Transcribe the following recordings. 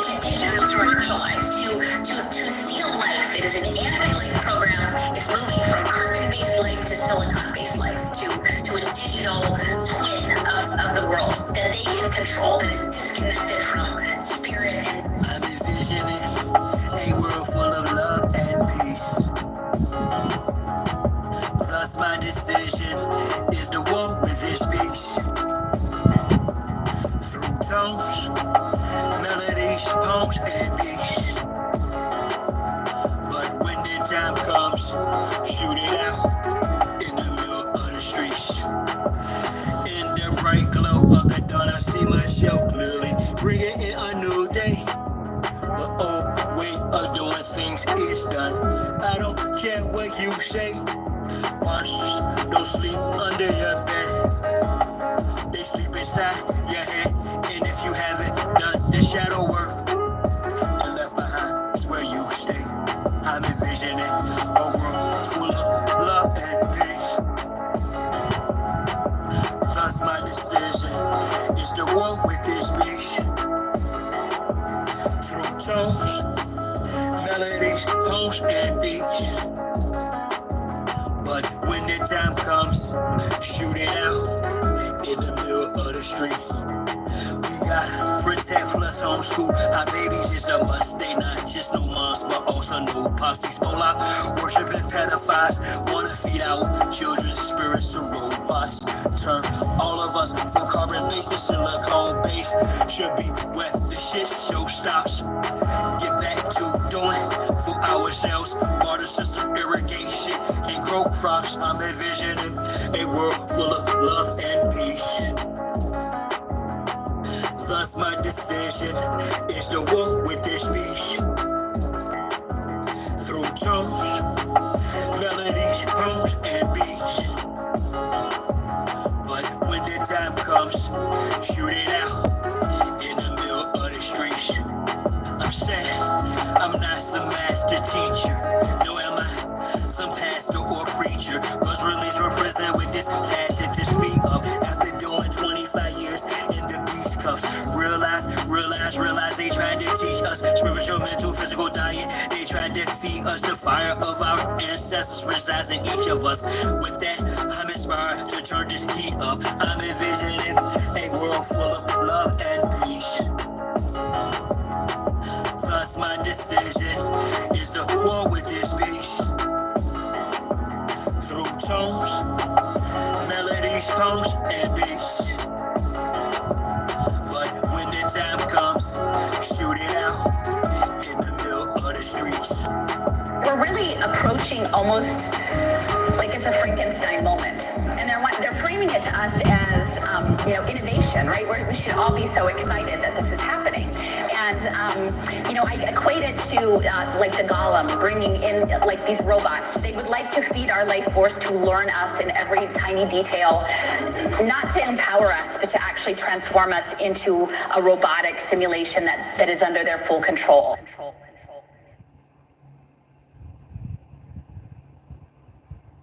to decentralize, to steal life. It is an anti-life program. It's moving from carbon-based life to silicon-based life, to a digital twin of the world that they can control, that is disconnected from spirit and... I'm envisioning a world full of love and peace. Thus my decision is to walk with this beast. Through tones, melodies, poems, and beats. But when the time comes, shoot it out in the middle of the streets. In the bright glow of the dawn, I see myself clearly, bringing in a new day. The old way of doing things is done. I don't care what you say. Monsters don't sleep under your bed. They sleep inside your head. And if you haven't done the shadow work, you're left behind is where you stay. I'm envisioning a world full of love and peace. Thus my decision is to walk with this beast. Through tones, melodies, poems, and beats. But when the time comes, shoot it out in the middle of the street. We gotta protect plus homeschool. Our babies is a must. They not just no moms, but also no posse. Spola, worshiping pedophiles. Wanna feed our children's spirits to robots. Turn all of us from carbon-based to silicone-based. Should be where the shit show stops. Get back to doing for ourselves. Water system irrigation and grow crops. I'm envisioning a world full of love and peace. Thus my decision is to walk with this beast. Through tones, melodies, poems, and beats. But when the time comes, shoot it out in the middle of the streets. I'm saying I'm not some master teacher. No, am I some pastor or preacher? Was released from prison with this passion to speak up. After doing 25 years in the beast cuffs. Realize they tried to teach us spiritual, mental, physical diet. They tried to feed us the fire of our ancestors resides in each of us. With that, I'm inspired to turn this heat up. I'm envisioning a world full of love and peace. Thus my decision is to war with this beast. Through tones, melodies, poems, and beats. But when the time comes, shoot it out in the middle of the streets. We're really approaching almost like it's a Frankenstein moment. And they're framing it to us as, innovation, right? We should all be so excited that this is happening. And, I equate it to like the golem, bringing in like these robots. They would like to feed our life force to learn us in every tiny detail, not to empower us, but to actually transform us into a robotic simulation that is under their full control.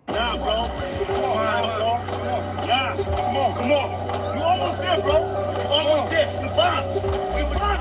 Nah, bro. Come on. You almost there, bro. Almost there. Survive. Survive. It was hard.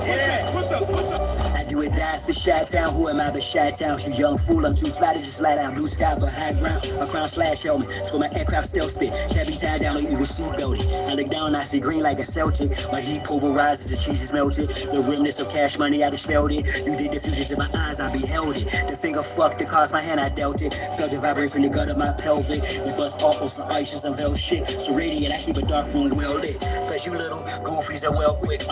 Yeah. Push up. I do it dance for Chi-Town. Who am I but Chi-Town? You young fool, I'm too fly to just lie down. Blue sky behind ground. My crown slash helmet. It's for my aircraft stealth spit. Can't be tied down like evil seat belted. I look down, I see green like a Celtic. My heat pulverizes, the cheese is melted. The remnants of cash money, I dispelled it. You did the fusions in my eyes, I beheld it. The finger fucked, the cards, my hand, I dealt it. Felt it vibrate from the gut of my pelvic. We bust off on some ice and some velvet shit. So radiant, I keep a dark room well lit. Cause you little goofies are well quick.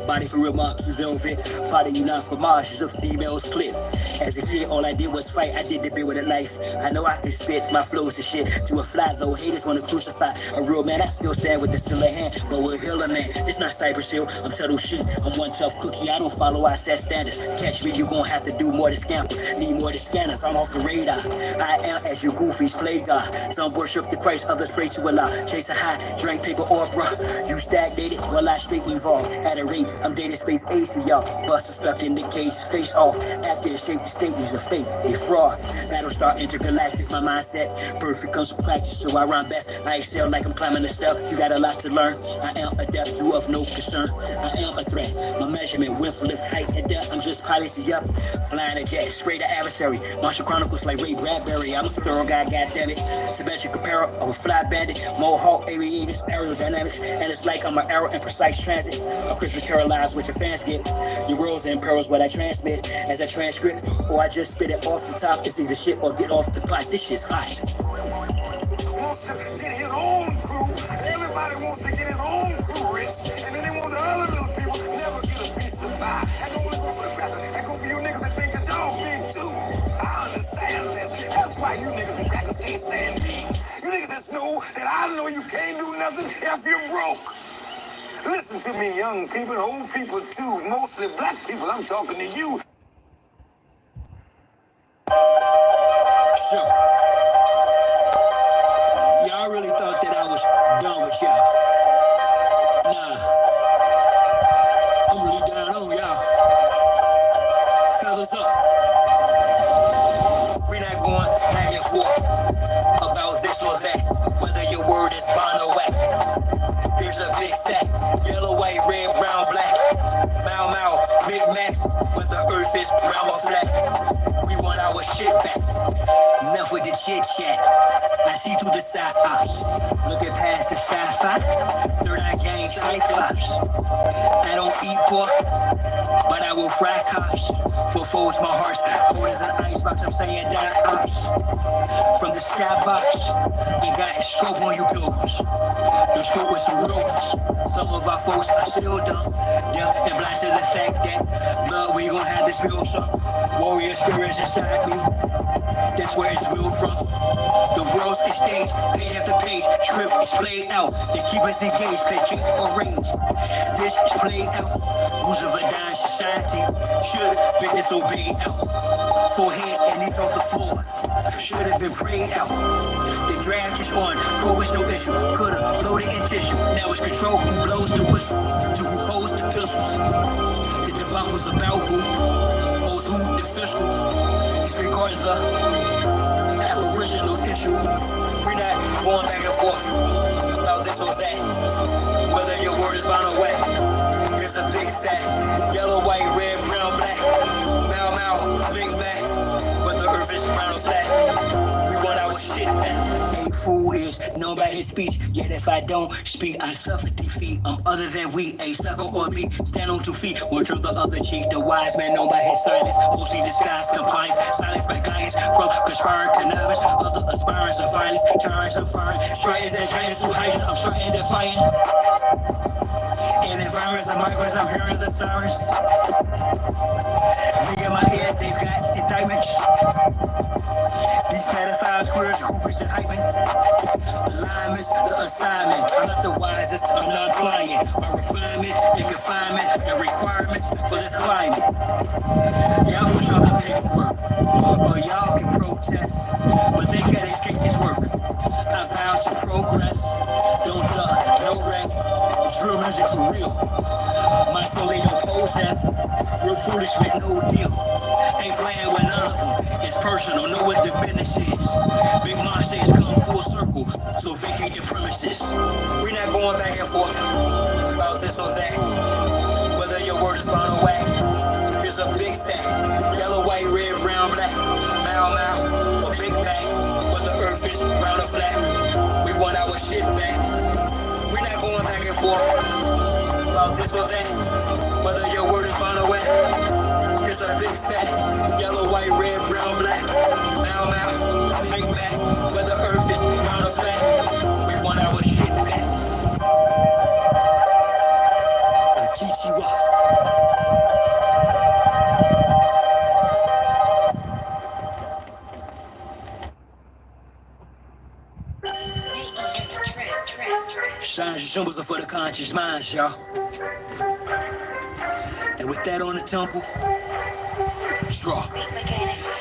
Body for real, marks, you velvet. Body you not for Mars, is a female's clip. As a kid, all I did was fight. I did the bit with a knife. I know I can spit my flows to shit. To a fly zone, haters wanna crucify a real man. I still stand with the silver hand, but we're healer man. It's not Cypress Hill, I'm total shit. I'm one tough cookie, I don't follow, I set standards. Catch me, you gon' have to do more to scamper. Need more to scanners, I'm off the radar. I am as you goofies play God. Some worship the Christ, others pray to Allah. Chase a high, drink paper or bruh. You stagnated, well I straight evolve. At a rate, I'm dating space ace of y'all. Buster stuck in the case, face off. power. After it shaped the state, use a fake, a fraud. Battle star intergalactic, my mindset. Perfect comes from practice, so I rhyme best. I excel like I'm climbing a step. You got a lot to learn. I am adept, you of no concern. I am a threat. My measurement went from this height and depth. I'm just piloting up. Flying a jet, spray the adversary. Martial Chronicles like Ray Bradbury. I'm a thorough guy, goddammit. Symmetric apparel of a fly bandit. Mohawk, aviators, aerodynamics. And it's like I'm an arrow in precise transit. A Christmas carol lies what your fans get. Your world's in perils what I transmit as a transcript. Or I just spit it off the top. It's either shit or get off the pot. This shit's hot. Wants to get his own crew. Everybody wants to get his own crew rich. And then they want the other little people never get a piece of pie. I don't want to go for the cracker. I go for you niggas that think that y'all big too. I understand this. That's why you niggas and crackers can't stand me. You niggas that know that I know you can't do nothing if you're broke. Listen to me, young people, old people too. Mostly black people, I'm talking to you. So, y'all really thought that I was done with y'all. Nah, I'm really down on y'all. Fellas up. We're not going back and forth about this or that, whether your word is bond or whack. Here's a big fat, yellow, white, red, brown, black. Mau Mau, Big Mac, whether earth is round or flat. We want our shit back. Enough with the chit chat. I see through the side eyes. Looking past the sci-fi. Third eye gang cyclops. I don't eat pork, but I will fry cops. For foes, my heart's cold as an icebox. I'm saying that ice from the skybox. You got scope on you pilgrims. The scope with some real ones. Some of our folks are still dumb. Yeah, and blind to the fact that blood, we gon' have this real some warrior spirits inside me. That's where it's real from. The world's a stage, page after page, script is played out. They keep us engaged, play kick or range. This is played out. Rules of a dying society should have been disobeyed out. Forehead and knees off the floor should have been prayed out. The draft is on, go is no issue. Could've blown it in tissue. Now it's control who blows the whistle, to who holds the pistols. The debacle's about who owes who the fiscal. Disregarding the aboriginal issue. We're not going back and forth about this or that, whether your word is bound or wet. Here's a big fat, yellow, white, red, brown, black. Mau Mau, Big Mac, whether earth is round or flat. We want our shit back. A fool is known by his speech, yet if I don't speak, I suffer defeat. I'm other than we, a sucker or me. Stand on 2 feet, or turn the other cheek. The wise man known by his silence, mostly disguised compliance. Silence by guidance, from conspiring to nervous. Other aspirants of violence, tyrants of fire. Striding and trying to hide, I'm striding defiant. In environments of migrants, I'm hearing the sirens. Me in my head, they've got indictments. These pedophiles, queers, groupies, and hype men. Alignments, the assignment. I'm not the wisest, I'm not client. My refinement, and confinement, and requirements for this climate. Y'all push off the paperwork, or y'all can protest, but they can't escape this work. I vow to progress, don't duck, no wreck. Drill music for real. My soul ain't no possess. Real foolish with no deal. Ain't playing with none of them. It's personal, know what the business is. Big monsters come full circle, so vacate your premises. We're not going back and forth about this or that, whether your word is bound or whack. Here's a big fat, yellow, white, red, brown, black. Mau Mau, or Big Mac, whether earth is round or flat. We want our shit back. We're not going back and forth about this or that, whether your word is bound or wet. Here's a big fat, yellow, white, red, brown, black. Mau Mau, Big Mac, whether earth is round or flat. We want our shit back. Akichiwa. Signs and symbols are for the conscious minds, y'all. And with that on the temple, draw.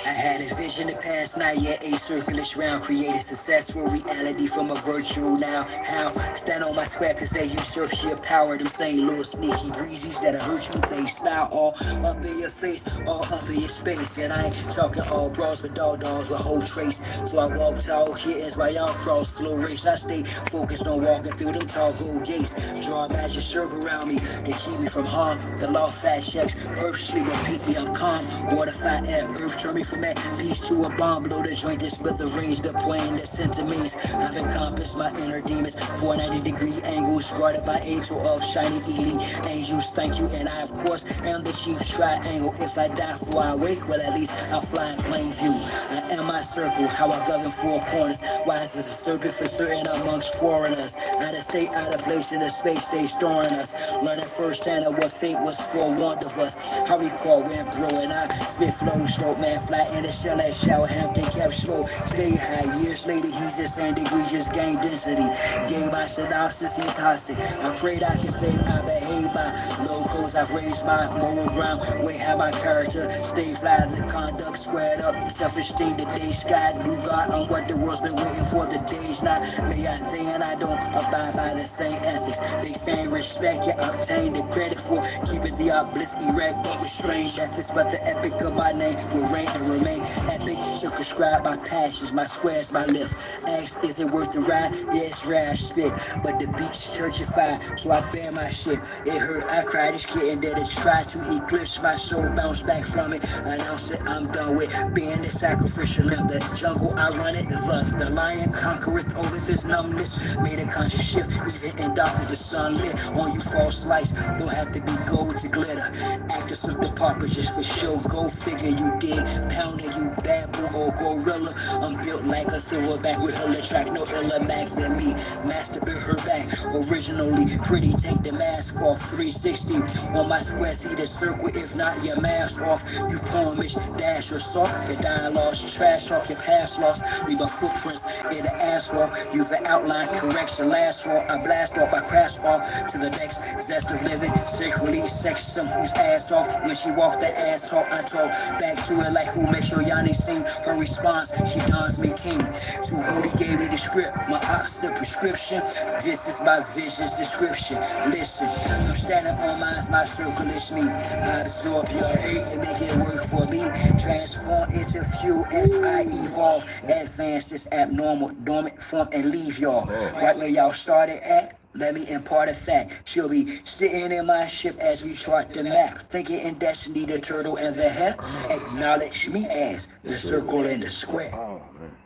I had a vision the past night, yeah, a circulus round. Created successful reality from a virtual now. How? Stand on my square cause they usurp your power. Them same little sneaky breezies that'll hurt you. They style all up in your face, all up in your space. And I ain't talking all bras, but dogs with whole trace. So I walk tall kittens while y'all cross slow race. I stay focused on walking through them tall gold gates. Draw a magic circle around me to keep me from harm. The law fast checks, earth sleep repeat me, I'm calm. Water fight at earth, turn me from that peace to a bomb. Blow the joint and split the range, the plane, the sentiments. I've encompassed my inner demons. 490-degree angles, guarded by angel of shiny elite angels. Thank you, and I of course am the chief triangle. If I die before I wake, well at least I'll fly in plain view. I am my circle, how I govern four corners. Wise as a serpent for certain amongst foreigners. Out of state, out of place in the space they storing us. Learning firsthand of what fate was forewarned of us. How we call wind blowing, I spit flow, stroke man, fly in the shell at shower, Hampton kept slow. Stay high, years later he's the same degree, just gain density. Gave my synopsis, he's toxic. I prayed I could say I behave by locals. I've raised my moral ground, way have my character. Stay fly, the conduct squared up. Self-esteem, the day sky, new God on what the world's been waiting for. The day's not. May I think and I don't abide by the same ethics. They fan respect, yeah, obtain the credit for keeping the obelisk erect, but restrained. That's it, but the epic of my name will reign and remain epic. To prescribe my passions, my squares, my lift. Ask, is it worth the ride? Yeah, it's rash spit, but the beach churchified, so I bear my shit. It hurt, I cried, this kitten that it tried to eclipse my soul, bounce back from it. Announce it, I'm done with being the sacrificial lamb. The jungle, I run it, thus the lion conquereth over this numbness. Made a conscious shift, even in darkness, the sun lit on you false lights. Don't have to be gold to glitter. Actors of the partridges for show, go figure you dig. Pounding you baboon or gorilla. I'm built like a silverback with hella track, no illa max than me. Masturbate her back, originally pretty. Take the mask off, 360 on my square. See the circle, if not your mask off. You plumage, dash your salt. Your dialogue's trash talk, your past lost. Leave a footprints in the asphalt. You've an outline, correction, last fall. I blast off, I crash off to the next zest of living. Sexually, sex some whose ass off. When she walked the ass off, I talk back to her like who makes your Yanni sing. Her response, she dons me king. To who gave me the script, my ops the prescription. This is my vision's description. Listen, I'm standing on mine, my circle is me. I absorb your hate to make it work for me. Transform into fuel as I evolve. Advance this abnormal, dormant form and leave y'all. Right where y'all started at. Let me impart a fact. She'll be sitting in my ship as we chart the map. Thinking in destiny, the turtle and the hare. Acknowledge me as the circle and the square.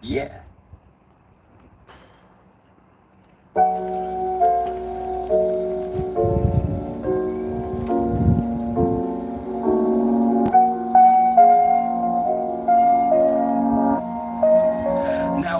Yeah.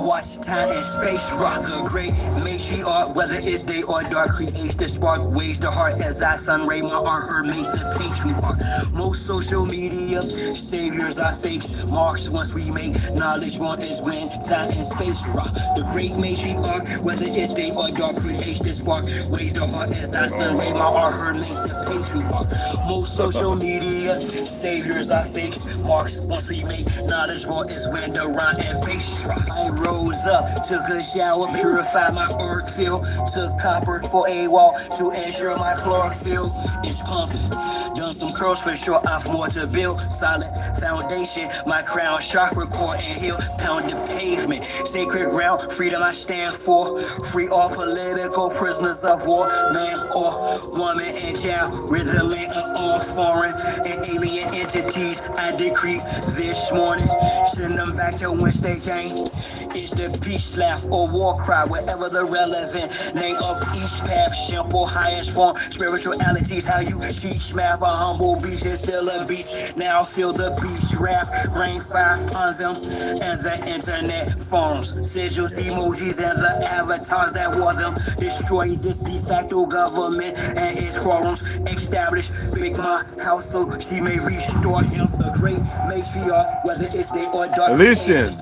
Watch time and space rock a great matriarch, whether it's day or dark, creates the spark, waves the heart as I sun ray my art, her make the patriarch. Most social media saviors are fakes, marks once we make knowledge one is when time and space rock. The great matriarch, whether it's day or dark, creates the spark, waves the heart as I sun ray my art, her make the patriarch. Most social media saviors are fakes, marks once we make knowledge one is when the rhyme and bass rock. I rose up, took a shower, purified my earth field, took copper for a wall to ensure my chlorophyll is pumping. Done some curls for sure, I've more to build. Solid foundation, my crown, chakra, core and heel, pound the pavement. Sacred ground, freedom I stand for. Free all political prisoners of war, man or woman and child, resilient of all foreign and alien entities. I decree this morning, send them back to whence they came. It's the peace laugh or war cry, wherever the relevant name of each path, simple highest form, spirituality's how you teach math. A humble beast is still a beast. Now feel the beast wrath, rain fire on them, and the internet forms, sigils, emojis, and the avatars that wore them. Destroy this de facto government and its quorums. Establish Big Ma house so she may restore him. The great matriarch, whether it's day or dark. Listen,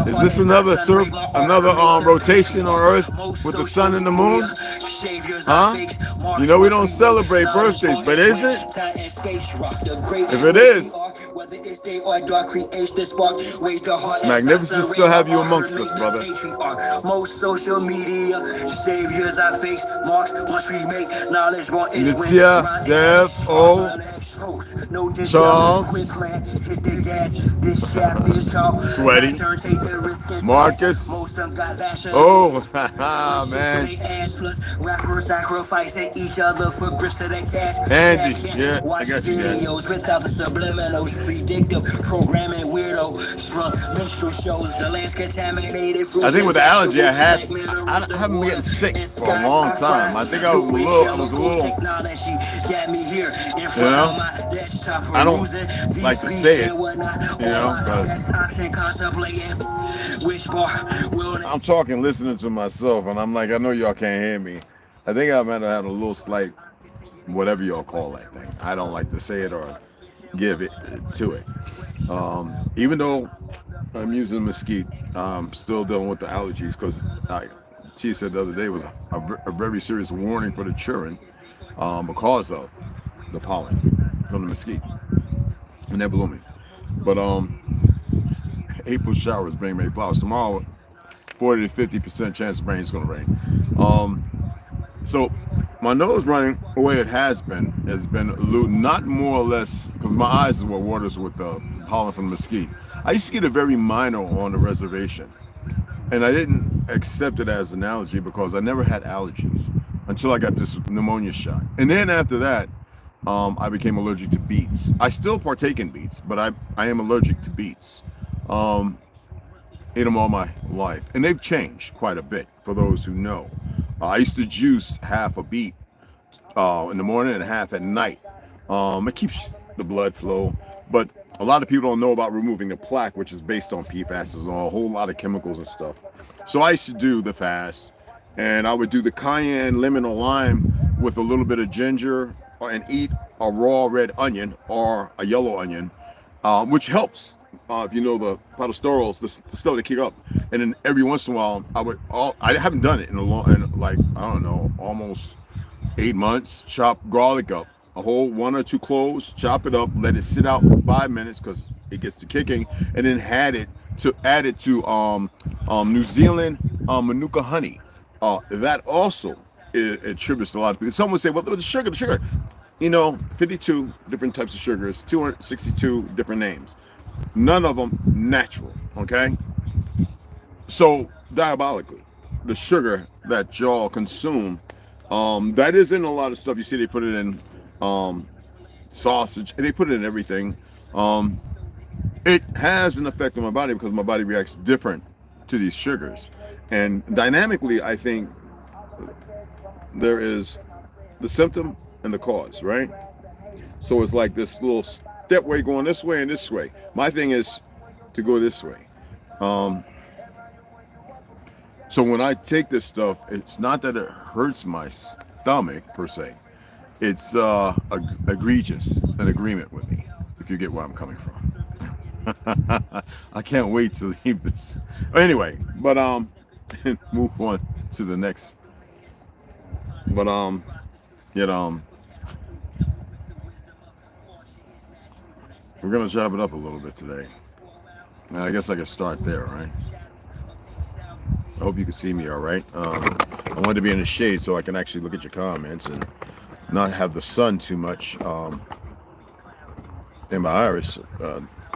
is this another rotation on Earth with the sun and the moon? Huh? You know we don't celebrate birthdays, but is it? If it is, magnificence still have you amongst us, brother. Most social media saviors I face marks once we make knowledge more Nitzia, Dev, O, Charles, Sweaty, Marcus. Oh, man. Andy, yeah, I got you guys. I think with the allergy I haven't been getting sick for a long time. I think I was a little, you know, I don't like to say it, you know, because I'm talking, listening to myself, and I'm like, I know y'all can't hear me. I think I might have had a little slight, whatever y'all call that thing. I don't like to say it or give it to it. Even though I'm using mesquite, I'm still dealing with the allergies because she said the other day was a very serious warning for the children because of the pollen from the mesquite. And that blew me. But April showers bring May flowers. Tomorrow, 40 to 50% chance of rain is going to rain. So my nose running the way it has been not more or less because my eyes is what waters with the pollen from the mesquite. I used to get a very minor on the reservation, and I didn't accept it as an allergy because I never had allergies until I got this pneumonia shot. And then after that, I became allergic to beets. I still partake in beets, but I am allergic to beets. Ate them all my life, and they've changed quite a bit for those who know. I used to juice half a beet in the morning and half at night. It keeps the blood flow, but a lot of people don't know about removing the plaque, which is based on PFAS and a whole lot of chemicals and stuff. So I used to do the fast, and I would do the cayenne, lemon, or lime with a little bit of ginger, and eat a raw red onion or a yellow onion, which helps. If you know the phytosterols, the stuff that kick up, and then every once in a while, I haven't done it in like I don't know, almost 8 months. Chop garlic up, a whole 1 or 2 cloves, chop it up, let it sit out for 5 minutes because it gets to kicking, and then add it to New Zealand Manuka honey. That also it attributes to a lot of people. Some would say, well, the sugar. You know, 52 different types of sugars, 262 different names. None of them natural, okay? So, diabolically, the sugar that y'all consume, that is in a lot of stuff. You see they put it in sausage, and they put it in everything. It has an effect on my body because my body reacts different to these sugars. And dynamically, I think there is the symptom and the cause, right? So it's like this little step way going this way and this way. My thing is to go this way. So when I take this stuff, it's not that it hurts my stomach per se. It's egregious, an agreement with me, if you get where I'm coming from. I can't wait to leave this. Anyway, but move on to the next. But we're gonna chop it up a little bit today. And I guess I can start there, right? I hope you can see me all right. I wanted to be in the shade so I can actually look at your comments and not have the sun too much in my iris.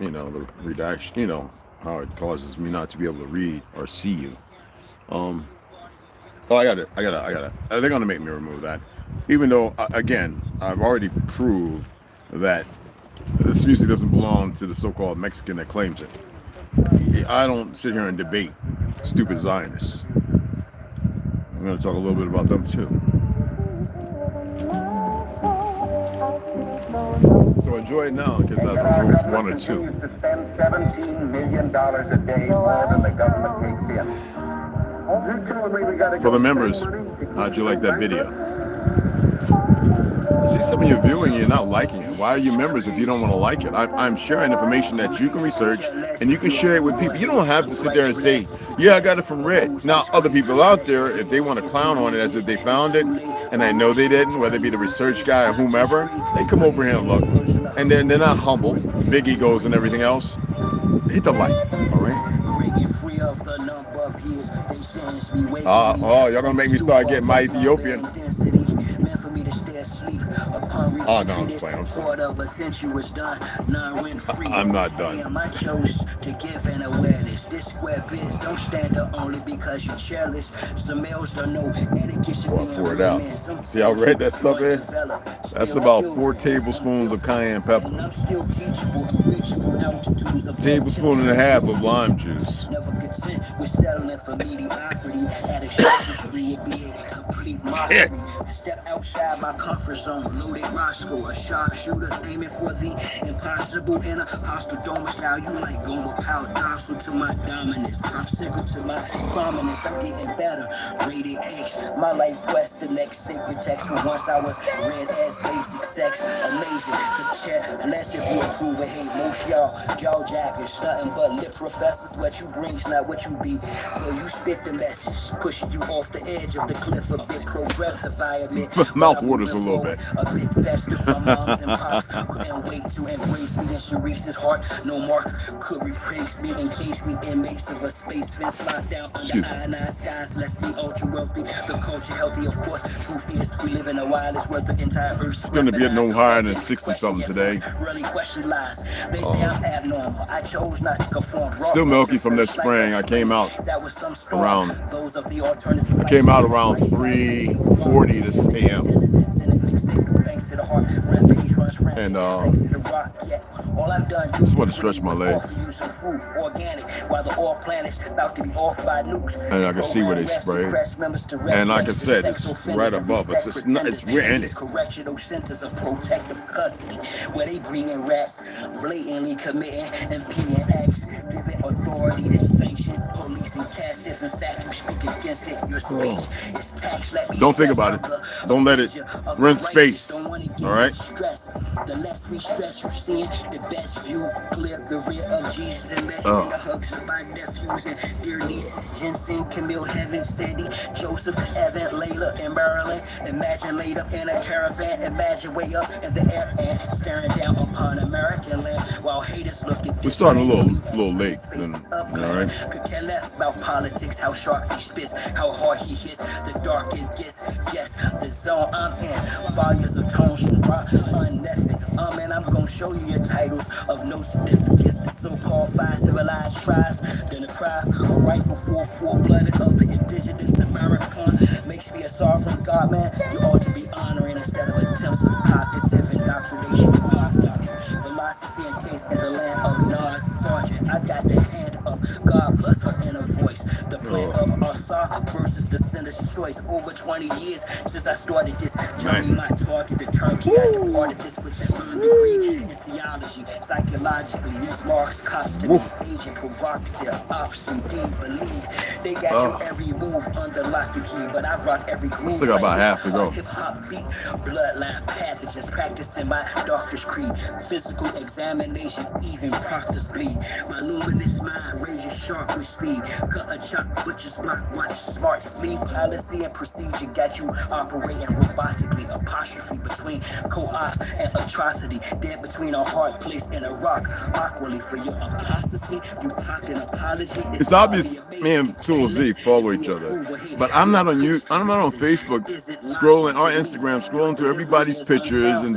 You know, the redaction, you know, how it causes me not to be able to read or see you. Oh, I got it. They're gonna make me remove that. Even though, again, I've already proved that this music doesn't belong to the so-called Mexican that claims it. I don't sit here and debate stupid Zionists. I'm going to talk a little bit about them too. So enjoy it now, because I've removed 1 or 2. To spend $17 million a day more than the government takes in. For the members, how'd you like that video? I see some of you viewing, you're not liking it. Why are you members if you don't want to like it? I'm sharing information that you can research and you can share it with people. You don't have to sit there and say, yeah, I got it from Red. Now, other people out there, if they want to clown on it as if they found it, and I know they didn't, whether it be the research guy or whomever, they come over here and look. And then they're not humble, big egos and everything else. Hit the like, all right? Oh, y'all gonna make me start getting my Ethiopian. Oh, no, I'm playing. I'm not done. I chose to give an awareness. This square biz don't stand up only because you're jealous. Some males don't know etiquette should be pour it out. See how red that stuff is? That's about 4 tablespoons of cayenne pepper. Tablespoon and a half of lime juice. Never content with settling for mediocrity at a degree, it be a complete mockery. Step outside my comfort zone, loaded Roscoe, a sharpshooter aiming for the impossible in a hostile domicile. You like Goma Pow, docile to my dominance, popsicle to my prominence. I'm getting better, rated X. My life quest, the next sacred text. From once I was read as basic sex, amazing. To check, unless if you approve or hate, most y'all jaw jackers, nothing but lip professors. What you bring's not what you be. So you spit the message, pushing you off the edge of the cliff. A bit progressive, I admit. Mouth waters a little bit. A bit festive, my moms and pops couldn't wait to embrace me in Sharice's heart. No mark could replace me, encase me inmates of a space fence locked down under ionized skies. Let's be ultra wealthy, the culture healthy, of course. Truth is, we live in a wildest where the entire earth. It's gonna be at no higher than 60 something today. Really question lies. They say I'm abnormal. I chose not to conform. Still milky from this spring. I came out around 3:40 this a.m. And just want to stretch my legs. And I can see where they spray. And like I said, it's right above us. It's not, we're in it. Correctional centers of protective custody, where they bring in rats, blatantly committing impeding acts, giving authority to sanction police and cast. If in fact you speak against it, your speech is tax. Don't think about it. Don't let it rent space. All right. The less we stress, you seeing the best view. Clear the rear of Jesus and measure the hugs of my nephews and dear nieces. Jensen, Camille, Heaven, Cindy, Joseph, Evan, Layla, and Marilyn. Imagine laid up in a caravan. Imagine way up in the air and staring down upon American land while haters looking. We're starting a little late. All right. Could care less about politics, how sharp he spits, how hard he hits. The dark it gets. Yes, the zone I'm in. Volumes of tones from rock, unnecessary. And I'm gonna show you your titles of no significance. The so-called 5 civilized tribes, then the cry a rifle full-blooded of the indigenous American makes me a sovereign God, man. You ought to be honoring instead of attempts of cognitive indoctrination and God's doctrine. Philosophy and taste in the land of Nas Sergeant. I got the hand of God plus her inner voice. The plan of Asa versus the sinner's choice. Over 20 years since I started this journey, my target, the turnkey, I departed this with an degree in theology. Psychologically, these marks constantly agent, provocative, ops, indeed, believe. They got you every move under lock and key, but I rock every groove. Still got about half to go. Hip-hop beat, bloodline passages, practicing my doctor's creed. Physical examination, even proctors bleed. My luminous mind rages sharp with speed. Cut a chop, butcher's block, watch smart sleep. Policy and procedure got you operating robotically. Apostrophe between co-ops and atrocity. Dead between a hard place and a rock. Awkwardly for your apostasy, you popped an apology. It's obvious me and ToLU'S Z follow each other, but I'm not on Facebook scrolling or Instagram scrolling through everybody's pictures and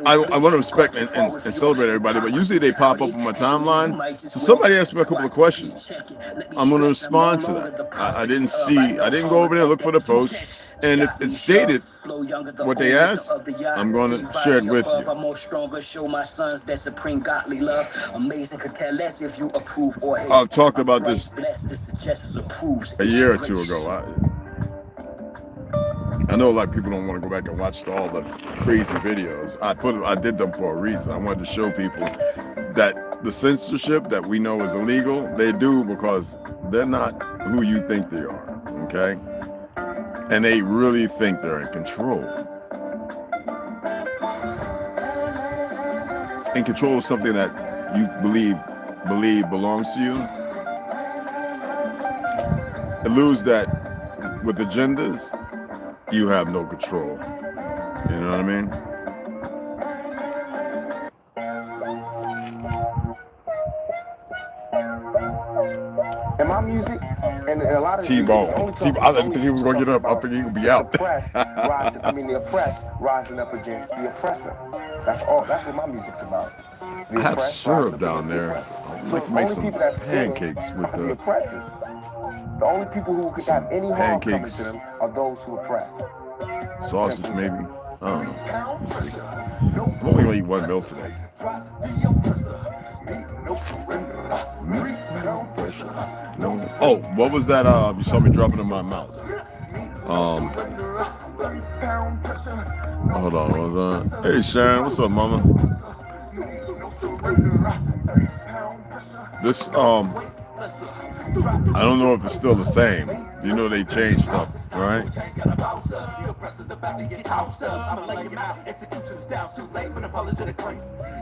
I want to respect and celebrate everybody, but usually they pop up on my timeline. So somebody asked me a couple of questions. I'm going to respond to that. I didn't go over there and look for the post. And if it stated what they asked, I'm going to share it with you. I've talked about this a year or two ago. I know a lot of people don't want to go back and watch all the crazy videos. I did them for a reason. I wanted to show people that the censorship that we know is illegal, they do because they're not who you think they are, okay? And they really think they're in control. in control of something that you believe belongs to you, and lose that with agendas, you have no control. You know what I mean? And my music, and a lot of T-Bone. I didn't think he was going to get up. I think he would be out. The oppressed rising up against the oppressor. That's all. That's what my music's about. I have syrup down there. I'd like to make some pancakes with the oppressors. The only people who could have any harm coming to them are those who oppress. Sausage, maybe. I don't know. Let's see. I'm only gonna eat one meal today. Oh, what was that? You saw me dropping in my mouth. Hold on, what was that? Hey Sharon, what's up, mama? This I don't know if it's still the same. You know they changed stuff, all right?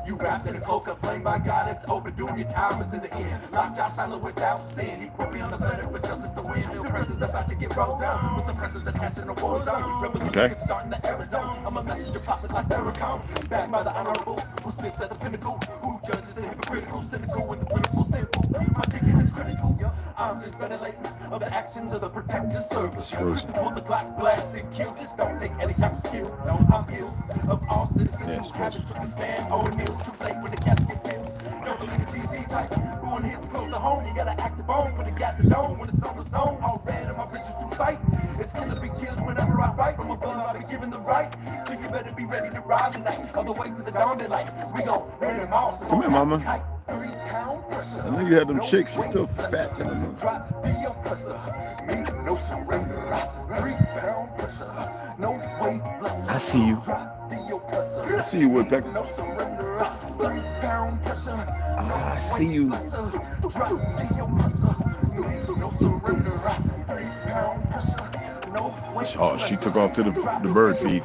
You wrapped in a coca, playing by God, it's overdoing your time, it's in the end. Locked out silent without sin. He put me on the letter for justice to win. The press is about to get rolled down with some presses attached in the war zone. Revolution starting to Arizona. I'm a messenger prophet like Farrakhan. Backed by the honorable who sits at the pinnacle, who judges the hypocritical, cynical, with the political simple. My ticket is critical. I'm just ventilating of the actions of the protective service. Pull the Glock, blast and kill. This don't take any kind of skill. No, I'm ill of all citizens who haven't took a stand. Oh, it meals too late when the cats get killed. Don't believe the GC type. When hits close to home, you gotta act the bone. When it got the dome, when it's on the zone, all red in my vision through sight. It's gonna be killed whenever I write. From above, I'll be given the right. So you better be ready to ride tonight. All the way to the dawn daylight. We gon' burn them all. So come here, mama. I know you had them chicks. You're still fat. I see you. I see you, Woodpecker. I see you. Oh, she took off to the bird feed.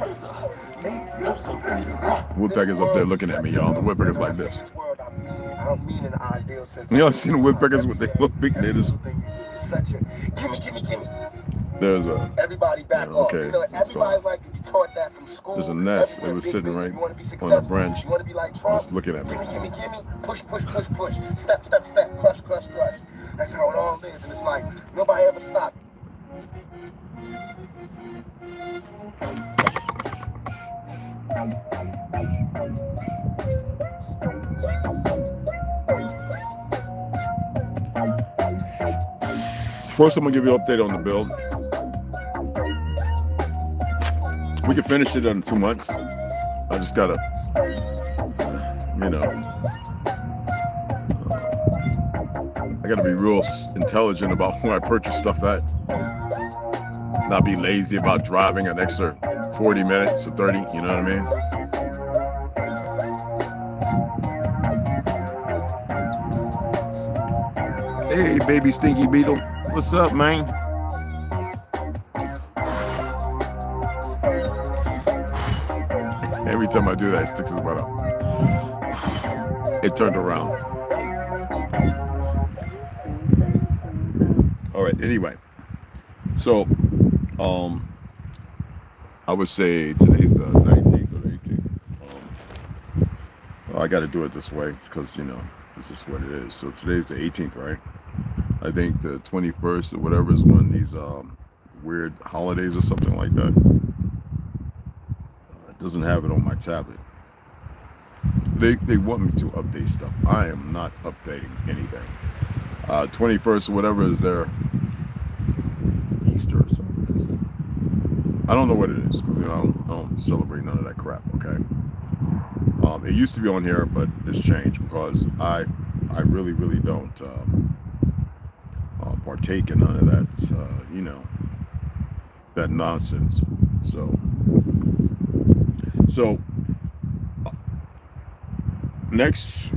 Woodpecker's up there looking at me, y'all. The woodpecker's like this. You ever seen the woodpeckers with their little big natives? Gimme. There's a everybody back off. okay. You know, everybody's like you taught that from school. There's a nest. It was sitting right on a branch. You want to be like Trump? Just looking at me. Gimme. Push. Step. Crush. That's how it all is, and it's like nobody ever stopped. First, I'm gonna give you an update on the build. We can finish it in 2 months. I just gotta, I gotta be real intelligent about where I purchase stuff at. Not be lazy about driving an extra 40 minutes or 30, you know what I mean? Hey, baby stinky beetle. What's up, man? Every time I do that, it sticks his butt up. It turned around. All right, anyway. So, I would say today's the 19th or the 18th. Well, I got to do it this way because, this is what it is. So today's the 18th, right? I think the 21st or whatever is one of these weird holidays or something like that. It doesn't have it on my tablet. They want me to update stuff. I am not updating anything. 21st or whatever is their Easter or something. Is it? I don't know what it is because I don't celebrate none of that crap. Okay. It used to be on here, but it's changed because I really don't partake in none of that, that nonsense. So next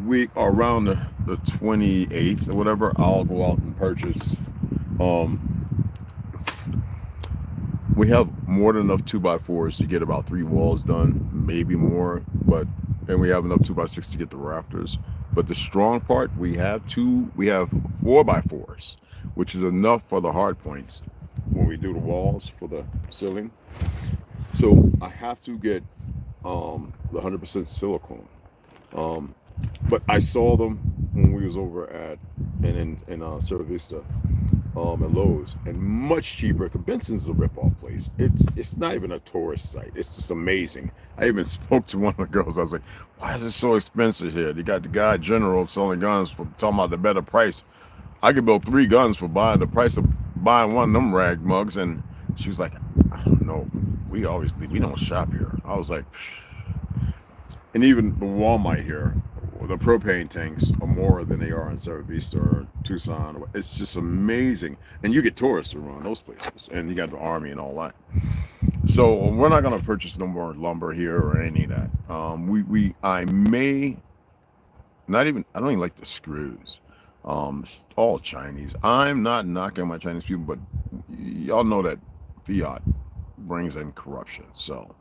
week, around the 28th or whatever, I'll go out and purchase. We have more than enough 2x4s to get about 3 walls done, maybe more, but and we have enough 2x6 to get the rafters. But the strong part, we have 4x4s, which is enough for the hard points when we do the walls for the ceiling. So I have to get the 100% silicone. But I saw them when we was over at in Cerro Vista at Lowe's, and much cheaper. Benson's a rip-off place. It's not even a tourist site. It's just amazing. I even spoke to one of the girls. I was like, why is it so expensive here? They got the guy general selling guns for talking about the better price. I could build 3 guns for buying the price of buying one of them rag mugs. And she was like, I don't know. We don't shop here. I was like, psh. And even the Walmart here, the propane tanks are more than they are in Cerro Vista or Tucson. It's just amazing. And you get tourists around those places, and you got the army and all that. So we're not going to purchase no more lumber here or any of that. I don't even like the screws. It's all Chinese. I'm not knocking my Chinese people, but y'all know that fiat brings in corruption. So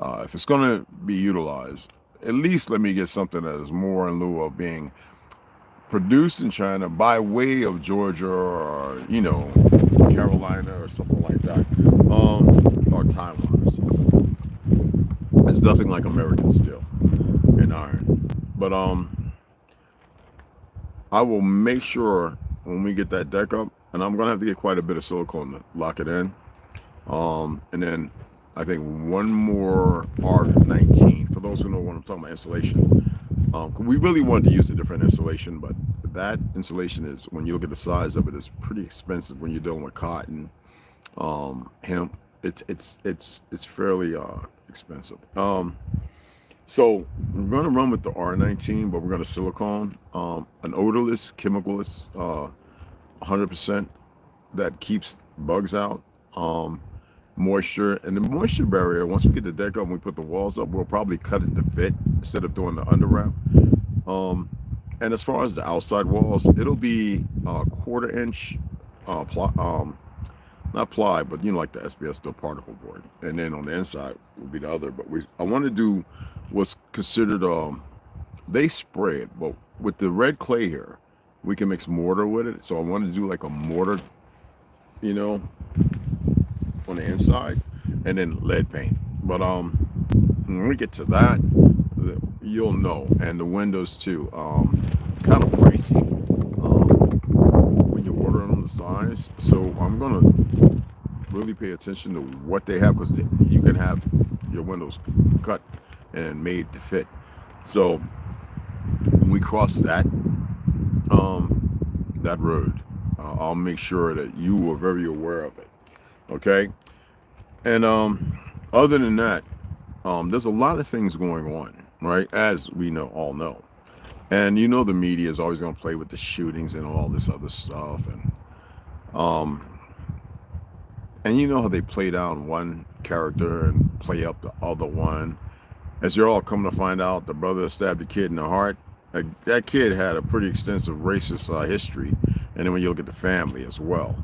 if it's going to be utilized, at least let me get something that is more in lieu of being produced in China by way of Georgia or, Carolina or something like that, or Taiwan or something. It's nothing like American steel and iron. But I will make sure when we get that deck up, and I'm gonna have to get quite a bit of silicone to lock it in, and then I think one more R19, for those who know what I'm talking about, insulation. We really wanted to use a different insulation, but that insulation is, when you look at the size of it, is pretty expensive when you're dealing with cotton, hemp. It's fairly expensive. So we're gonna run with the R19, but we're gonna silicone, an odorless, chemicalless, 100% that keeps bugs out. Moisture, and the moisture barrier, once we get the deck up and we put the walls up, we'll probably cut it to fit instead of doing the under wrap. And as far as the outside walls, it'll be a 1/4 inch not ply, but like the SBS steel particle board, and then on the inside will be the other. But I want to do what's considered they spray it, but with the red clay here we can mix mortar with it. So I want to do like a mortar, on the inside, and then lead paint. But when we get to that, you'll know. And the windows too, kind of pricey when you're ordering them the size. So I'm gonna really pay attention to what they have, because you can have your windows cut and made to fit. So when we cross that road, I'll make sure that you are very aware of it. Okay, and other than that, there's a lot of things going on, right? As we all know, and the media is always going to play with the shootings and all this other stuff, and how they play down one character and play up the other one. As you're all coming to find out, the brother that stabbed the kid in the heart, that kid had a pretty extensive racist history, and then when you look at the family as well.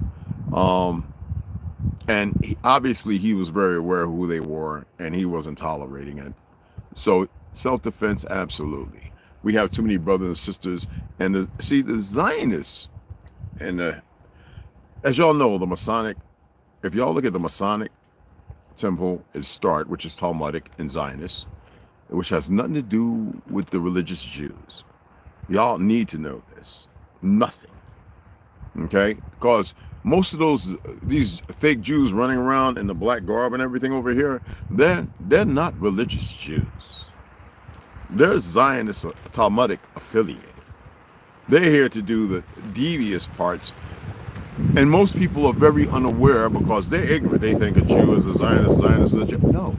And obviously he was very aware of who they were, and he wasn't tolerating it. So self-defense, absolutely. We have too many brothers and sisters, and the Zionists, and as y'all know, the Masonic, if y'all look at the Masonic temple is start, which is Talmudic and Zionist, which has nothing to do with the religious Jews. Y'all need to know this. Nothing. Okay? Because most of these fake Jews running around in the black garb and everything over here, they're not religious Jews. They're Zionist Talmudic affiliated. They're here to do the devious parts. And most people are very unaware because they're ignorant. They think a Jew is a Zionist, Zionist is a Jew. No.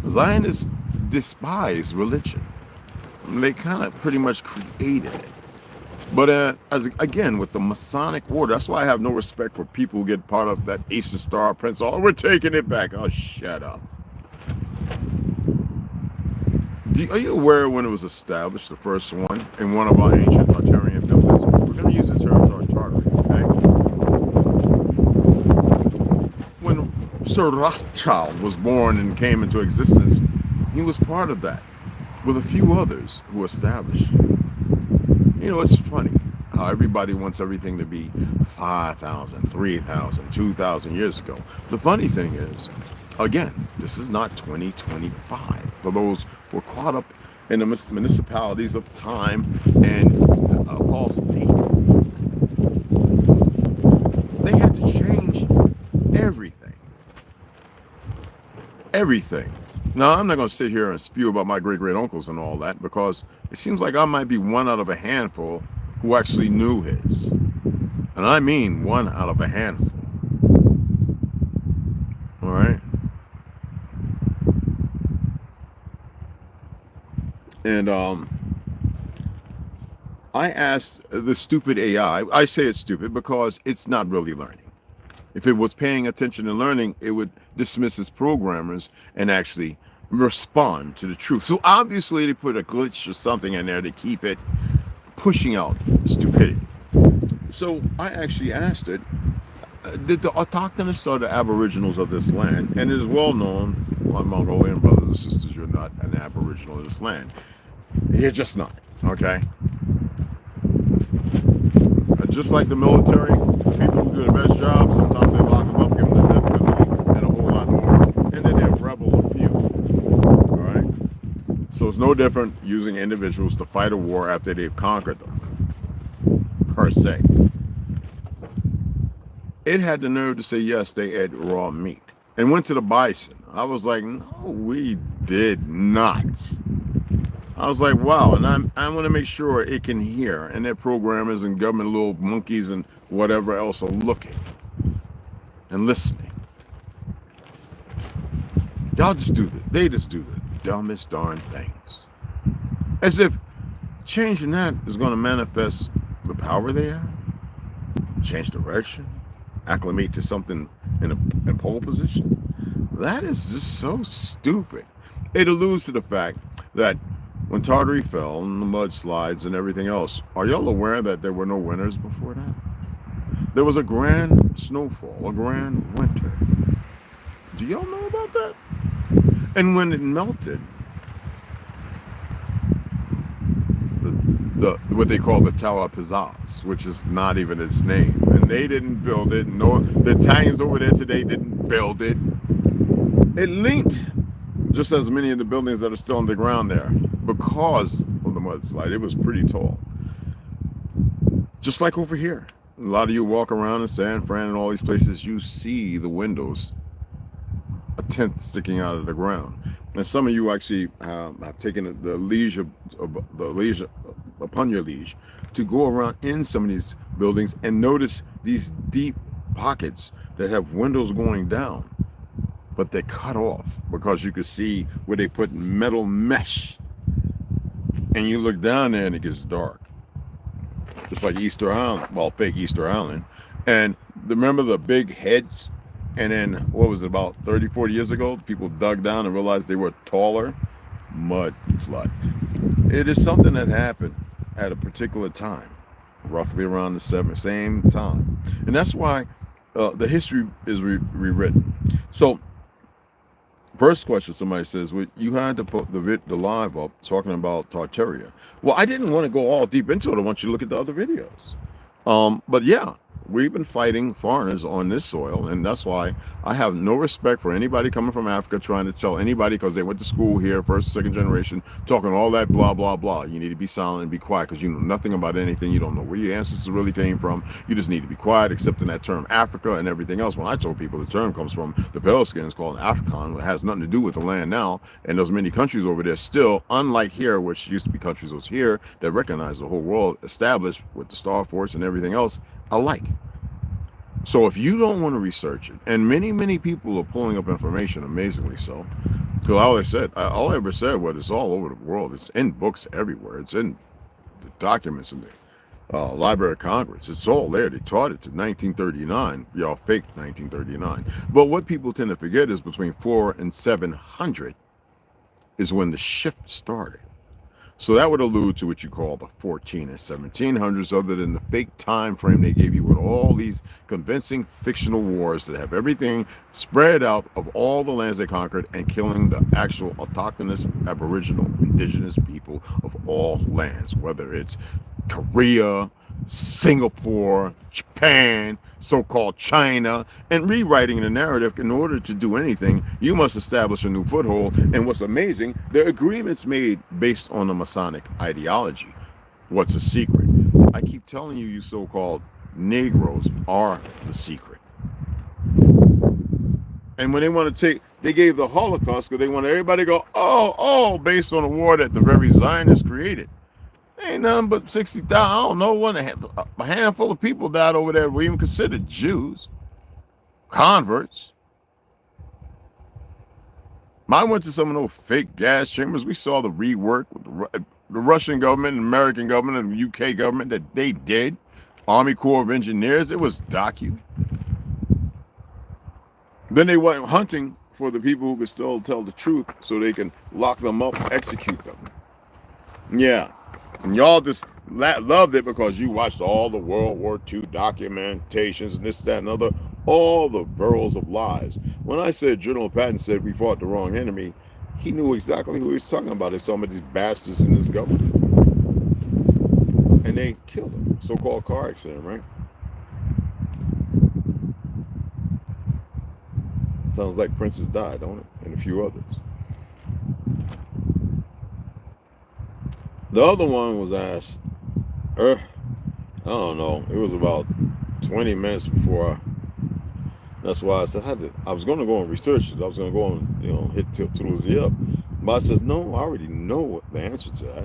Zionists despise religion. They kind of pretty much created it. But again, with the Masonic order, that's why I have no respect for people who get part of that Eastern Star Prince. Oh, we're taking it back. Oh, shut up. Are you aware when it was established, the first one, in one of our ancient Tartarian buildings? We're going to use the term Tartary, okay? When Sir Rothschild was born and came into existence, he was part of that. with a few others who established it. You know, it's funny how everybody wants everything to be 5,000, 3,000, 2,000 years ago. The funny thing is, again, this is not 2025. For those who are caught up in the municipalities of time and a false date, they had to change everything. Everything. Now, I'm not going to sit here and spew about my great-great-uncles and all that, because it seems like I might be one out of a handful who actually knew his. And I mean one out of a handful. All right? And I asked the stupid AI, I say it's stupid because it's not really learning. If it was paying attention and learning, it would dismiss its programmers and actually respond to the truth. So obviously they put a glitch or something in there to keep it pushing out stupidity. So I actually asked it, did the autochthonous or the aboriginals of this land, and it is well known, my Mongolian brothers and sisters, you're not an aboriginal of this land. You're just not, okay? Just like the military, people who do the best job, sometimes they lock them up, give them the death penalty, and a whole lot more, and then they'll rebel a few, all right? So it's no different using individuals to fight a war after they've conquered them, per se. It had the nerve to say, yes, they ate raw meat, and went to the bison. I was like, no, we did not. I was like, wow, and I want to make sure it can hear, and their programmers and government little monkeys and whatever else are looking and listening. Y'all just do they just do the dumbest darn things. As if changing that is going to manifest the power they have, change direction, acclimate to something in pole position. That is just so stupid. It alludes to the fact that when Tartary fell and the mudslides and everything else, are y'all aware that there were no winters before that? There was a grand snowfall, a grand winter. Do y'all know about that? And when it melted, what they call the Tower Pizzazz, which is not even its name, and they didn't build it. No, the Italians over there today didn't build it. It linked, just as many of the buildings that are still on the ground there, because of the mudslide. It was pretty tall. Just like over here. A lot of you walk around in San Fran and all these places, you see the windows, a tenth sticking out of the ground. And some of you actually have taken the leisure upon your liege to go around in some of these buildings and notice these deep pockets that have windows going down, but they're cut off because you could see where they put metal mesh. And you look down there and it gets dark. Just like Easter Island, well, fake Easter Island. And remember the big heads? And then, what was it, about 30, 40 years ago? People dug down and realized they were taller. Mud flood. It is something that happened at a particular time, roughly around the same time. And that's why the history is rewritten. So, first question, somebody says, well, you had to put the live up talking about Tartaria. Well, I didn't want to go all deep into it. I want you to look at the other videos. But yeah, we've been fighting foreigners on this soil, and that's why I have no respect for anybody coming from Africa trying to tell anybody because they went to school here, first, second generation, talking all that blah, blah, blah. You need to be silent and be quiet because you know nothing about anything. You don't know where your ancestors really came from. You just need to be quiet, accepting that term Africa and everything else. When I told people the term comes from the pale skins called Afrikaan, it has nothing to do with the land now, and there's many countries over there still, unlike here, which used to be countries was here, that recognize the whole world established with the Star Force and everything else alike. So if you don't want to research it, and many people are pulling up information, amazingly so, because all I ever said was it's all over the world. It's in books everywhere. It's in the documents in the Library of Congress. It's all there. They taught it to 1939. Y'all faked 1939. But what people tend to forget is between 400 and 700 is when the shift started. So that would allude to what you call the 14 and 1700s, other than the fake time frame they gave you with all these convincing fictional wars that have everything spread out of all the lands they conquered and killing the actual autochthonous, aboriginal, indigenous people of all lands, whether it's Korea, Singapore, Japan, so-called China, and rewriting the narrative. In order to do anything, you must establish a new foothold. And what's amazing, the agreements made based on the Masonic ideology. What's a secret? I keep telling you, you so-called Negroes are the secret. And when they want to take, they gave the Holocaust because they want everybody to go, oh, based on a war that the very Zionists created. Ain't nothing but 60,000. I don't know, a handful of people died over there were even considered Jews, converts. I went to some of those fake gas chambers. We saw the rework with the Russian government, and American government, and the UK government that they did. Army Corps of Engineers. It was docu. Then they went hunting for the people who could still tell the truth so they can lock them up, execute them. Yeah. And y'all just loved it because you watched all the World War II documentations and this, that, and other, all the pearls of lies. When I said General Patton said we fought the wrong enemy, he knew exactly who he was talking about. It's some of these bastards in his government. And they killed him. So-called car accident, right? Sounds like Princess died, don't it? And a few others. The other one was asked, I don't know, it was about 20 minutes before. That's why I said I was going to go and research it. I was going to go and, hit ToLU'S up. But I says, no, I already know what the answer to that.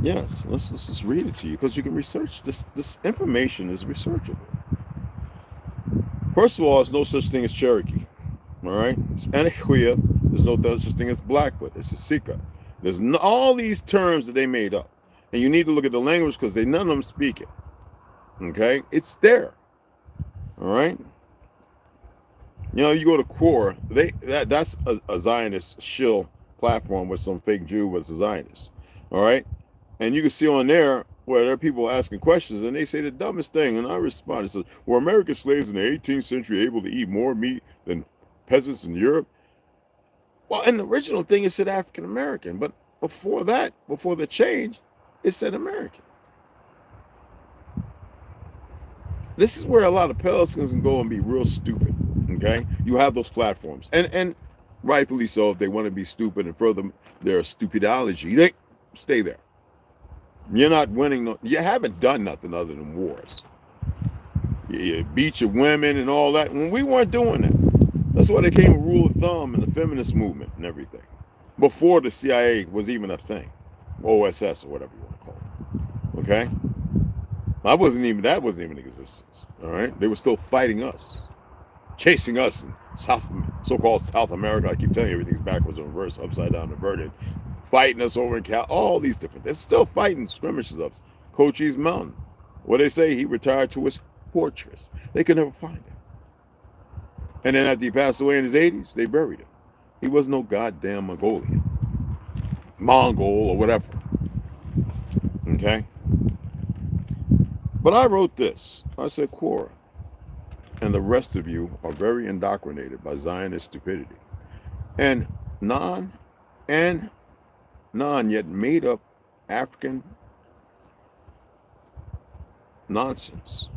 Yes, let's just read it to you because you can research this. This information is researchable. First of all, there's no such thing as Cherokee. All right? It's Anahuia. There's no such thing as Blackfoot. It's a Sika. There's all these terms that they made up. And you need to look at the language because none of them speak it. Okay? It's there. All right? You go to Core, that's a Zionist shill platform with some fake Jew was a Zionist. All right? And you can see on there where there are people asking questions and they say the dumbest thing. And I respond, it says, were American slaves in the 18th century able to eat more meat than peasants in Europe? Well, in the original thing, it said African American, but before that, before the change, it said American. This is where a lot of Pelicans can go and be real stupid. Okay, you have those platforms, and rightfully so. If they want to be stupid and further their stupidology, they stay there. You're not winning. You haven't done nothing other than wars. You beat your women and all that. When we weren't doing that. That's why they came with rule of thumb and the feminist movement and everything. Before the CIA was even a thing. OSS or whatever you want to call it. Okay? That wasn't even in existence. All right? They were still fighting us. Chasing us in so-called South America. I keep telling you everything's backwards and reverse, upside down, inverted. Fighting us over in all these different. They're still fighting skirmishes of us. Cochise Mountain. What they say, he retired to his fortress. They could never find him. And then after he passed away in his 80s, they buried him. He was no goddamn Mongol or whatever. Okay? But I wrote this. I said, Quora and the rest of you are very indoctrinated by Zionist stupidity. And non yet made up African nonsense.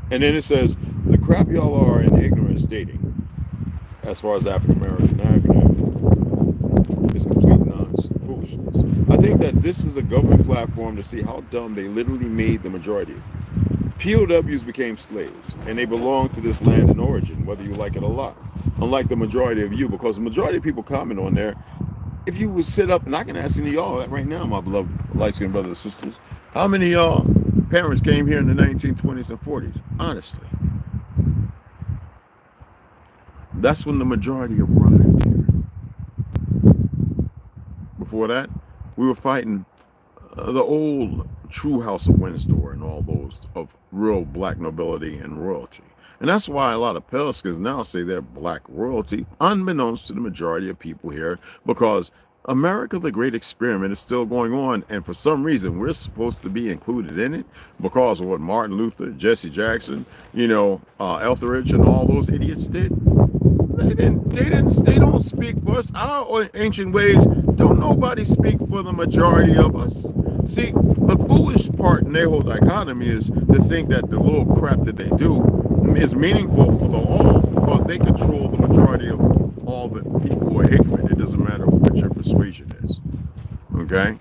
And then it says, the crap y'all are in ignorance stating, as far as African American is complete nonsense, foolishness. I think that this is a government platform to see how dumb they literally made the majority. POWs became slaves, and they belong to this land in origin, whether you like it or not. Unlike the majority of you, because the majority of people comment on there, if you would sit up, and I can ask any of y'all right now, my beloved light-skinned brothers and sisters, how many of y'all parents came here in the 1920s and 40s? Honestly. That's when the majority arrived here. Before that, we were fighting the old true House of Windsor and all those of real black nobility and royalty. And that's why a lot of Pelicans now say they're black royalty, unbeknownst to the majority of people here, because America the Great Experiment is still going on, and for some reason we're supposed to be included in it because of what Martin Luther, Jesse Jackson, Etheridge, and all those idiots did. They don't speak for us. Our ancient ways, don't nobody speak for the majority of us. See, the foolish part in their whole dichotomy is to think that the little crap that they do is meaningful for the all, because they control the majority of all the people who are ignorant. It doesn't matter what your persuasion is. Okay?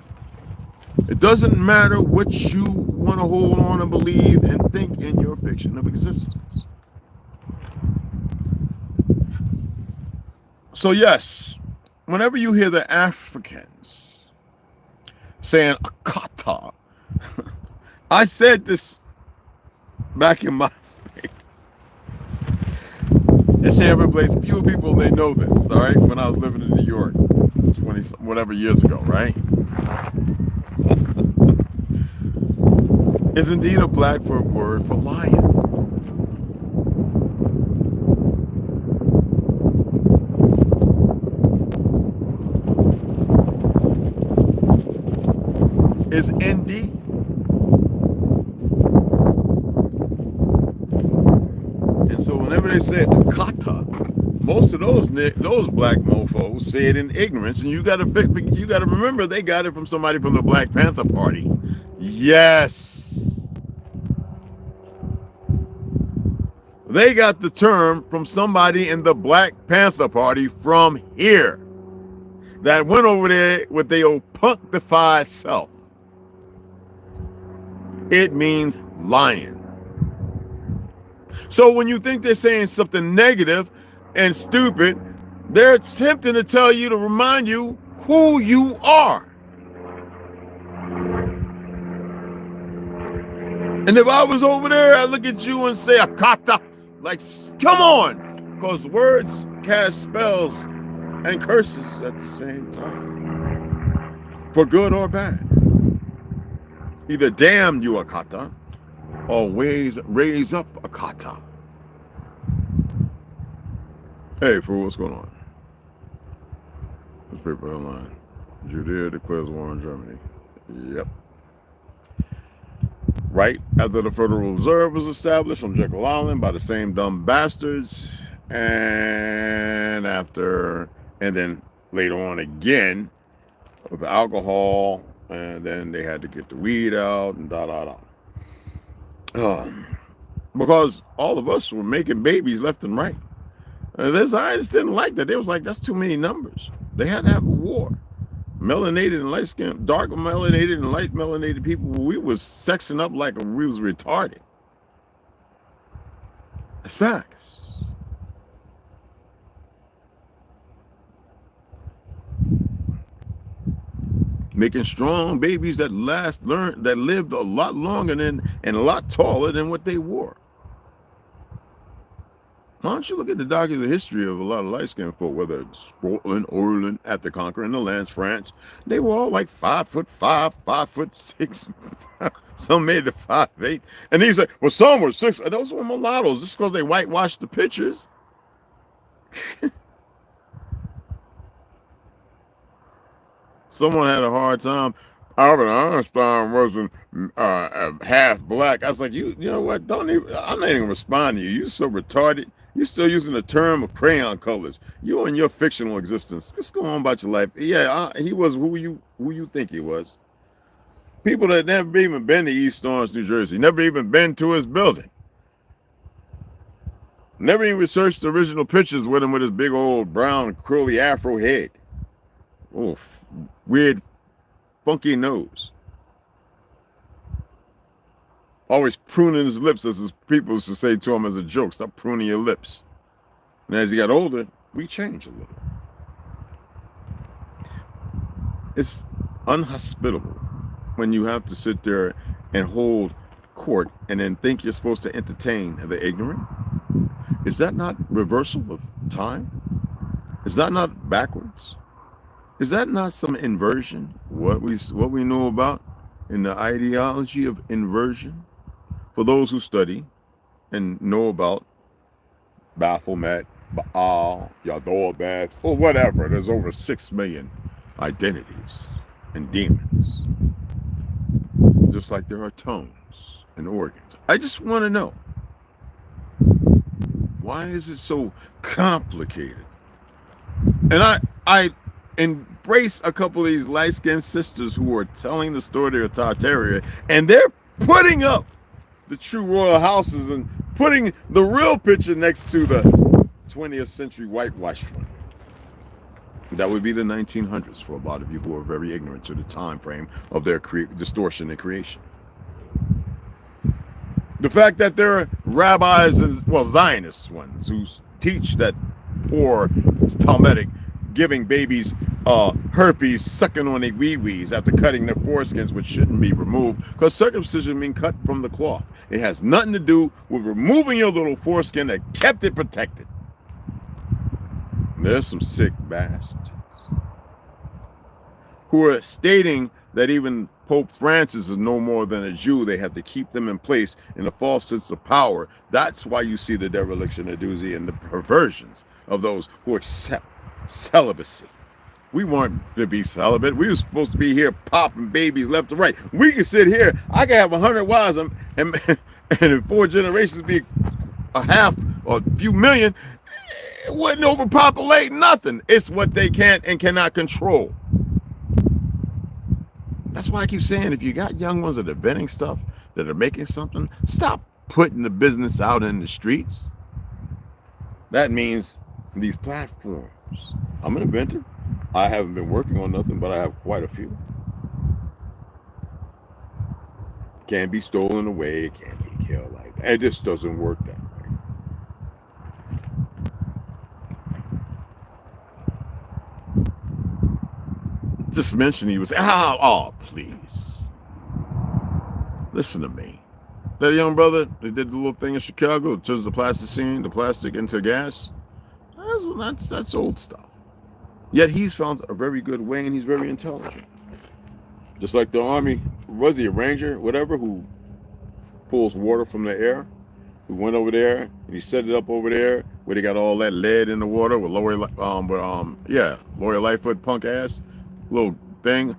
It doesn't matter what you want to hold on and believe and think in your fiction of existence. So yes, whenever you hear the Africans saying Akata, I said this back in my space. And share every place. Few people, they know this, all right? When I was living in New York 20 whatever years ago, right? Is indeed a black word for lion. Is indeed. And so whenever they say kata, most of those black mofos say it in ignorance, and you got to remember they got it from somebody from the Black Panther Party. Yes, they got the term from somebody in the Black Panther Party from here that went over there with their old punktified self. It means lion. So when you think they're saying something negative and stupid, they're attempting to tell you, to remind you who you are. And if I was over there, I'd look at you and say, Akata, like, come on, because words cast spells and curses at the same time, for good or bad. Either damn you Akata, or raise up Akata. Hey, fool, what's going on? This paper headline: Judea declares war on Germany. Yep. Right after the Federal Reserve was established on Jekyll Island by the same dumb bastards, and then later on again with the alcohol, and then they had to get the weed out and because all of us were making babies left and right. The Zionists didn't like that. They was like, that's too many numbers. They had to have a war. Melanated and light skinned, dark melanated and light melanated people, we was sexing up like we was retarded. It's facts. Making strong babies that lived a lot longer and a lot taller than what they wore. Why don't you look at the documented history of a lot of light-skinned folk, whether it's Scotland, Ireland, after conquering the lands, France, they were all like 5'5", 5'6". Some made it 5'8". And he's like, well, some were 6. Those were mulattoes, just because they whitewashed the pictures. Someone had a hard time. Albert Einstein wasn't half black. I was like, you know what? I'm not even responding to you. You're so retarded. You're still using the term of crayon colors. You and your fictional existence. Just go on about your life. Yeah, he was who you think he was. People that never even been to East Orange, New Jersey, never even been to his building. Never even researched the original pictures with him with his big old brown curly afro head. Oh, weird, funky nose. Always pruning his lips, as his people used to say to him as a joke. Stop pruning your lips. And as he got older, we changed a little. It's unhospitable when you have to sit there and hold court and then think you're supposed to entertain the ignorant. Is that not reversal of time? Is that not backwards? Is that not some inversion? What we know about? in the ideology of inversion. For those who study and know about Baphomet, Baal, Yahweh, or whatever, there's over 6 million identities and demons. Just like there are tones and organs. I just want to know, why is it so complicated? And I embrace a couple of these light-skinned sisters who are telling the story of Tartaria, and they're putting up the true royal houses and putting the real picture next to the 20th century whitewashed one. That would be the 1900s for a lot of you who are very ignorant to the time frame of their distortion and creation. The fact that there are rabbis, well, Zionist ones, who teach that poor Talmudic giving babies herpes, sucking on their wee-wees after cutting their foreskins, which shouldn't be removed, because circumcision means cut from the cloth. It has nothing to do with removing your little foreskin that kept it protected. And there's some sick bastards who are stating that even Pope Francis is no more than a Jew. They have to keep them in place in a false sense of power. That's why you see the dereliction of doozy and the perversions of those who accept celibacy. We weren't to be celibate. We were supposed to be here popping babies left and right. We can sit here. I can have 100 wives and in 4 generations be a half or a few million. It wouldn't overpopulate nothing. It's what they can't and cannot control. That's why I keep saying, if you got young ones that are inventing stuff, that are making something, stop putting the business out in the streets. That means these platforms. I'm an inventor. I haven't been working on nothing, but I have quite a few. Can't be stolen away. It can't be killed like that. It just doesn't work that way. Just mention he was, oh, please. Listen to me. That young brother that did the little thing in Chicago, turns the plasticine, the plastic into gas. That's old stuff. Yet he's found a very good way, and he's very intelligent. Just like the Army, was he a ranger, whatever, who pulls water from the air, who went over there and he set it up over there where they got all that lead in the water with Lori Lightfoot punk ass little thing.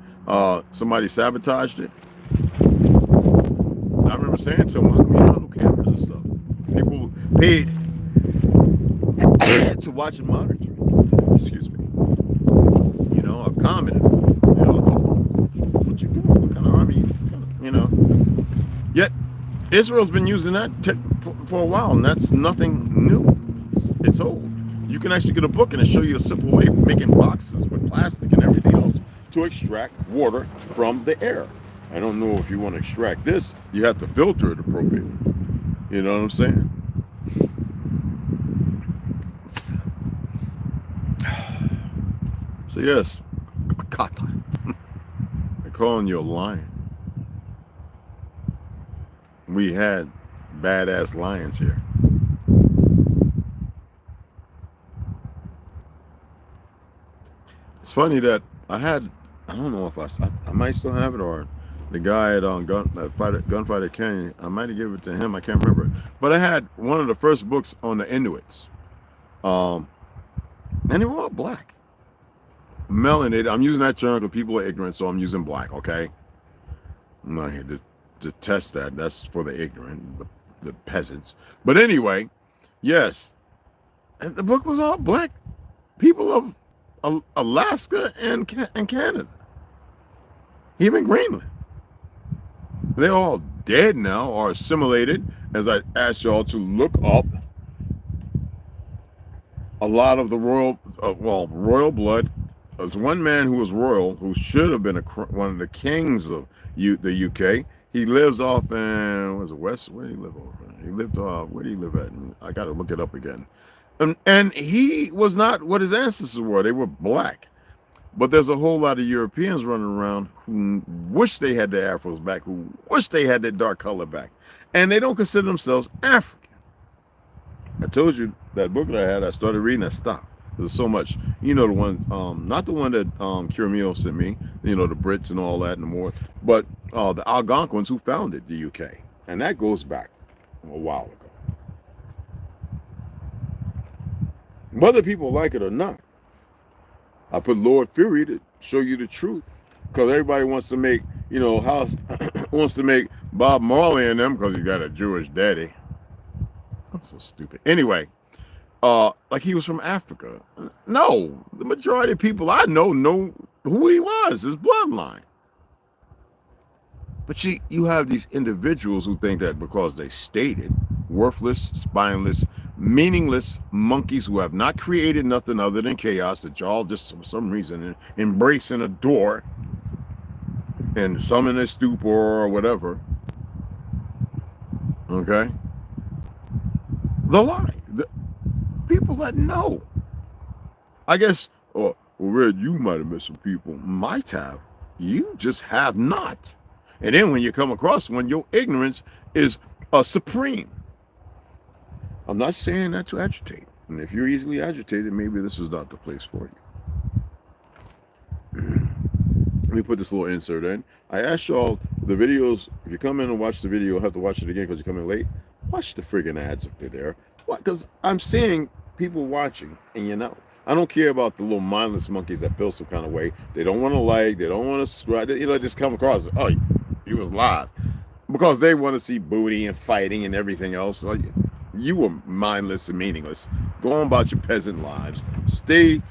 Somebody sabotaged it. I remember saying to him, how come you don't know cameras and stuff? People paid to watch and monitor it. Excuse me. You know, I've commented. You know, I told them, what you doing? What kind of army? You know. Yet Israel's been using that for a while, and that's nothing new. It's old. You can actually get a book and it'll show you a simple way of making boxes with plastic and everything else to extract water from the air. I don't know if you want to extract this, you have to filter it appropriately. You know what I'm saying? So yes, Kata. They're calling you a lion. We had badass lions here. It's funny that I don't know if I might still have it, or the guy at Gunfighter Canyon, I might have given it to him, I can't remember. But I had one of the first books on the Inuits. And they were all black. Melanated. I'm using that term because people are ignorant, so I'm using black, okay? I'm not here to test that. That's for the ignorant, the peasants. But anyway, yes. And the book was all black people of Alaska and Canada, even Greenland. They're all dead now or assimilated, as I asked y'all to look up a lot of the royal blood. There's one man who was royal, who should have been one of the kings of the UK. He lives off in, west? Where did he live over? He lived where did he live at? I got to look it up again. And he was not what his ancestors were. They were black. But there's a whole lot of Europeans running around who wish they had their afros back, who wish they had their dark color back. And they don't consider themselves African. I told you that book that I started reading, I stopped. There's so much, you know, the one, not the one that Kiramio sent me, you know, the Brits and all that and more, but the Algonquins who founded the UK, and that goes back a while ago. Whether people like it or not, I put Lord Fury to show you the truth, because everybody wants to make, you know, wants to make Bob Marley and them because he got a Jewish daddy. That's so stupid. Anyway. Like he was from Africa. No, the majority of people I know who he was, his bloodline. But you have these individuals who think that because they stated worthless, spineless, meaningless monkeys who have not created nothing other than chaos, that y'all just for some reason embrace and adore, and some in a stupor or whatever. Okay? The lie. People that know. I guess, well, Red, you might have met some people. Might have. You just have not. And then when you come across one, your ignorance is supreme. I'm not saying that to agitate. And if you're easily agitated, maybe this is not the place for you. Let me put this little insert in. I asked y'all the videos, if you come in and watch the video, you'll have to watch it again because you come in late. Watch the friggin' ads if they're there. What? Because I'm seeing people watching, and you know, I don't care about the little mindless monkeys that feel some kind of way. They don't want to like, they don't want to subscribe. You know, just come across, oh, you was live. Because they want to see booty and fighting and everything else. Like, you were mindless and meaningless. Go on about your peasant lives. Stay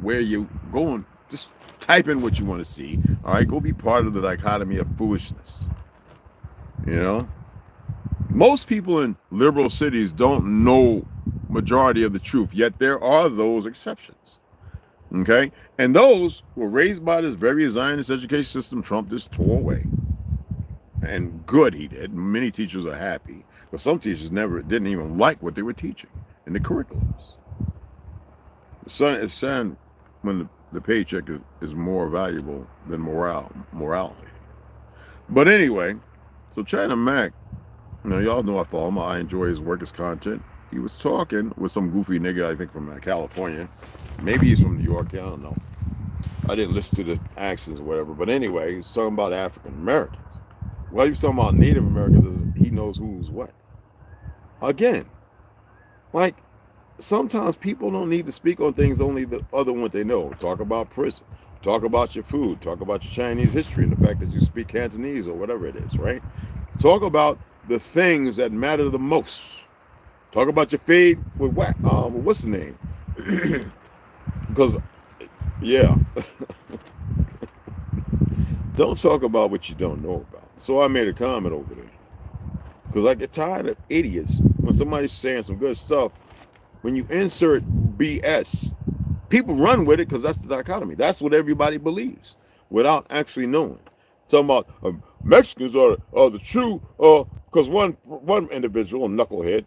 where you going. Just type in what you want to see. All right, go be part of the dichotomy of foolishness. You know? Most people in liberal cities don't know majority of the truth, yet there are those exceptions. Okay? And those who were raised by this very Zionist education system, Trump just tore away. And good he did. Many teachers are happy, but some teachers didn't even like what they were teaching in the curriculums. It's sad when the paycheck is more valuable than morality. But anyway, so China Mac, now y'all know I follow him. I enjoy his work, his content. He was talking with some goofy nigga, I think from California. Maybe he's from New York, I don't know. I didn't listen to the accents or whatever. But anyway, he's talking about African Americans. Well, he was talking about Native Americans as he knows who's what. Again, like, sometimes people don't need to speak on things only the other one they know. Talk about prison. Talk about your food. Talk about your Chinese history and the fact that you speak Cantonese or whatever it is, right? Talk about the things that matter the most. Talk about your fade with what's the name? Because, yeah. Don't talk about what you don't know about. So I made a comment over there. Because I get tired of idiots when somebody's saying some good stuff. When you insert BS, people run with it because that's the dichotomy. That's what everybody believes without actually knowing. Talking about Mexicans are the true, because one individual, a knucklehead.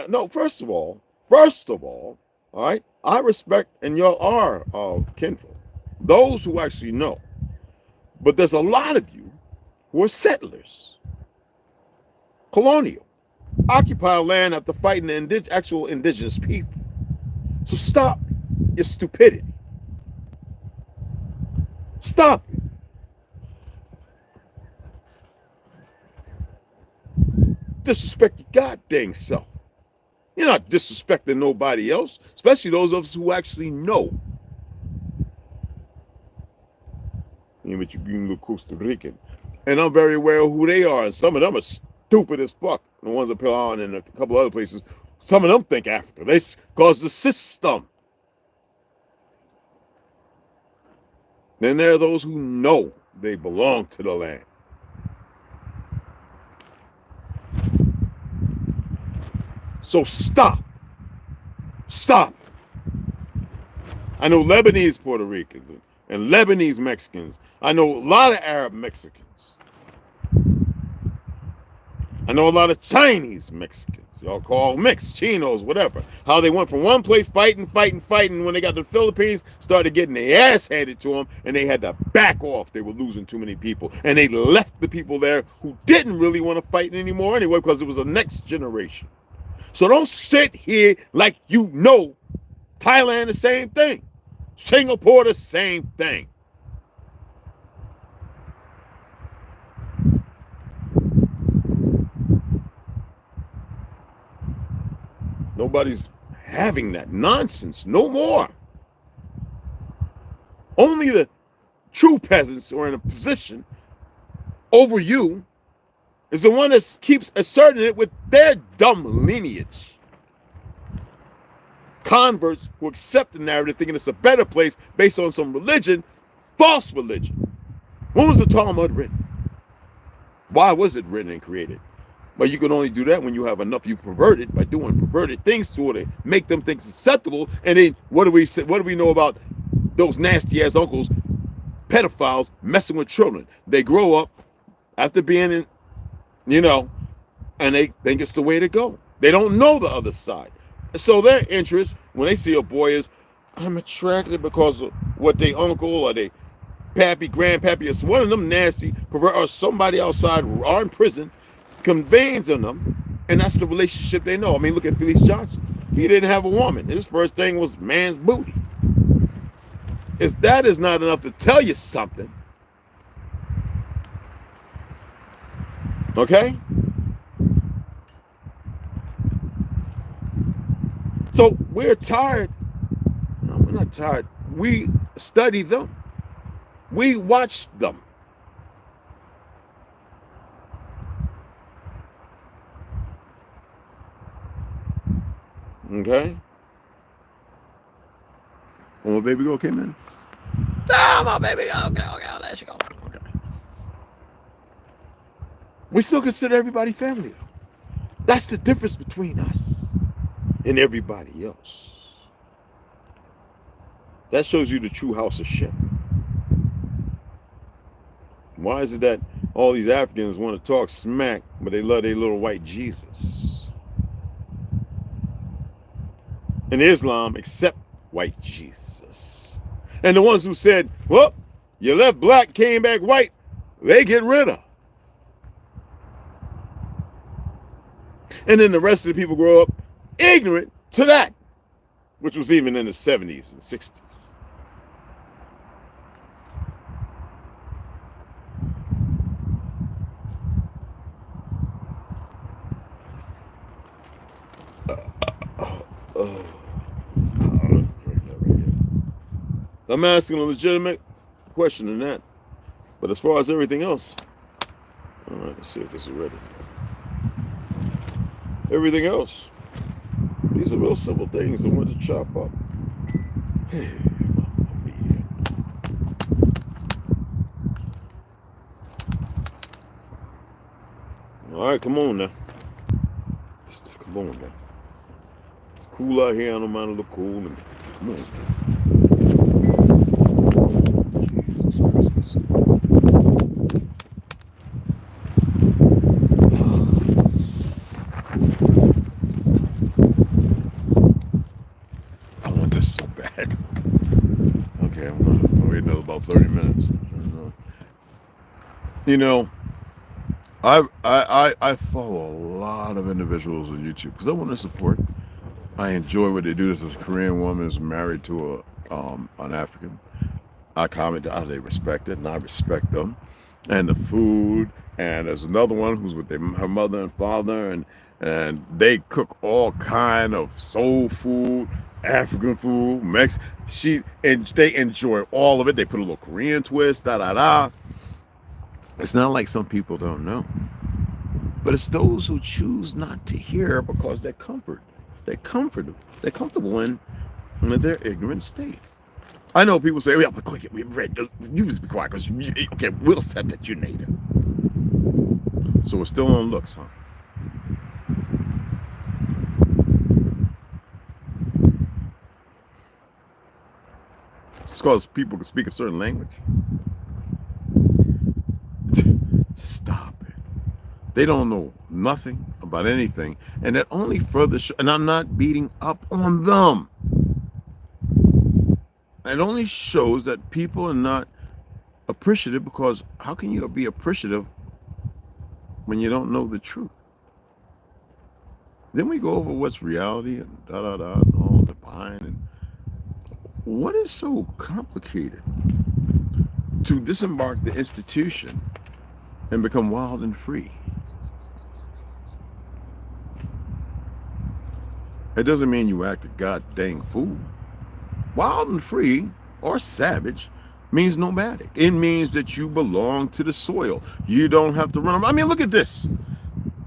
No, first of all, all right, I respect, and y'all are kinfolk, those who actually know. But there's a lot of you who are settlers, colonial, occupy land after fighting the actual indigenous people. So stop your stupidity. Stop it. Disrespect your goddamn self. You're not disrespecting nobody else, especially those of us who actually know. Yeah, but you look Costa Rican. And I'm very aware of who they are. And some of them are stupid as fuck. The ones that put on in a couple other places. Some of them think Africa. They cause the system. Then there are those who know they belong to the land. So stop. Stop. I know Lebanese Puerto Ricans and Lebanese Mexicans. I know a lot of Arab Mexicans. I know a lot of Chinese Mexicans. Y'all call mixed, chinos, whatever. How they went from one place fighting. When they got to the Philippines, started getting their ass handed to them, and they had to back off. They were losing too many people. And they left the people there who didn't really want to fight anymore anyway, because it was the next generation. So don't sit here like you know Thailand, the same thing. Singapore, the same thing. Nobody's having that nonsense no more. Only the true peasants who are in a position over you is the one that keeps asserting it with their dumb lineage. Converts who accept the narrative thinking it's a better place based on some religion, false religion. When was the Talmud written? Why was it written and created? Well, you can only do that when you have enough you've perverted by doing perverted things to it, make them think it's acceptable. And then what do we say? What do we know about those nasty ass uncles, pedophiles messing with children? They grow up after being in, you know, and they think it's the way to go. They don't know the other side. And so their interest when they see a boy is, I'm attracted because of what they uncle or they pappy, grandpappy, or one of them nasty pervert or somebody outside or in prison conveys in them, and that's the relationship they know. I mean, look at Felix Johnson. He didn't have a woman. His first thing was man's booty. If that is not enough to tell you something, okay? So we're tired. No, we're not tired. We study them. We watch them. Okay? Oh, my baby girl came in? Ah, my baby girl. Okay, there she go. Okay. We still consider everybody family, though. That's the difference between us and everybody else. That shows you the true house of shit. Why is it that all these Africans want to talk smack, but they love their little white Jesus? And Islam accept white Jesus. And the ones who said, well, you left black, came back white, they get rid of. And then the rest of the people grow up ignorant to that, which was even in the 70s and 60s. I'm asking a legitimate question in that. But as far as everything else, all right, let's see if this is ready. Everything else, these are real simple things I want to chop up. Hey, Mamma Mia. All right, come on now. Come on now. It's cool out here. I don't mind it look cool. Come on now. I want this so bad. Okay, I'm gonna wait another about 30 minutes. You know, I follow a lot of individuals on YouTube because I want to support. I enjoy what they do. This is a Korean woman who's married to an African. I comment how they respect it, and I respect them. And the food, and there's another one who's with her mother and father, and they cook all kind of soul food, African food, they enjoy all of it. They put a little Korean twist, It's not like some people don't know, but it's those who choose not to hear because they're comfortable in their ignorant state. I know people say, "Yeah, but click it. We read. You just be quiet because okay, we'll accept that you're native." So we're still on looks, huh? It's because people can speak a certain language. Stop it. They don't know nothing about anything, and that only further. And I'm not beating up on them. It only shows that people are not appreciative, because how can you be appreciative when you don't know the truth? Then we go over what's reality and and all the fine, and What is so complicated to disembark the institution and become wild and free? It doesn't mean you act a god dang fool. Wild and free or savage means nomadic. It means that you belong to the soil. You don't have to run around. I mean, look at this.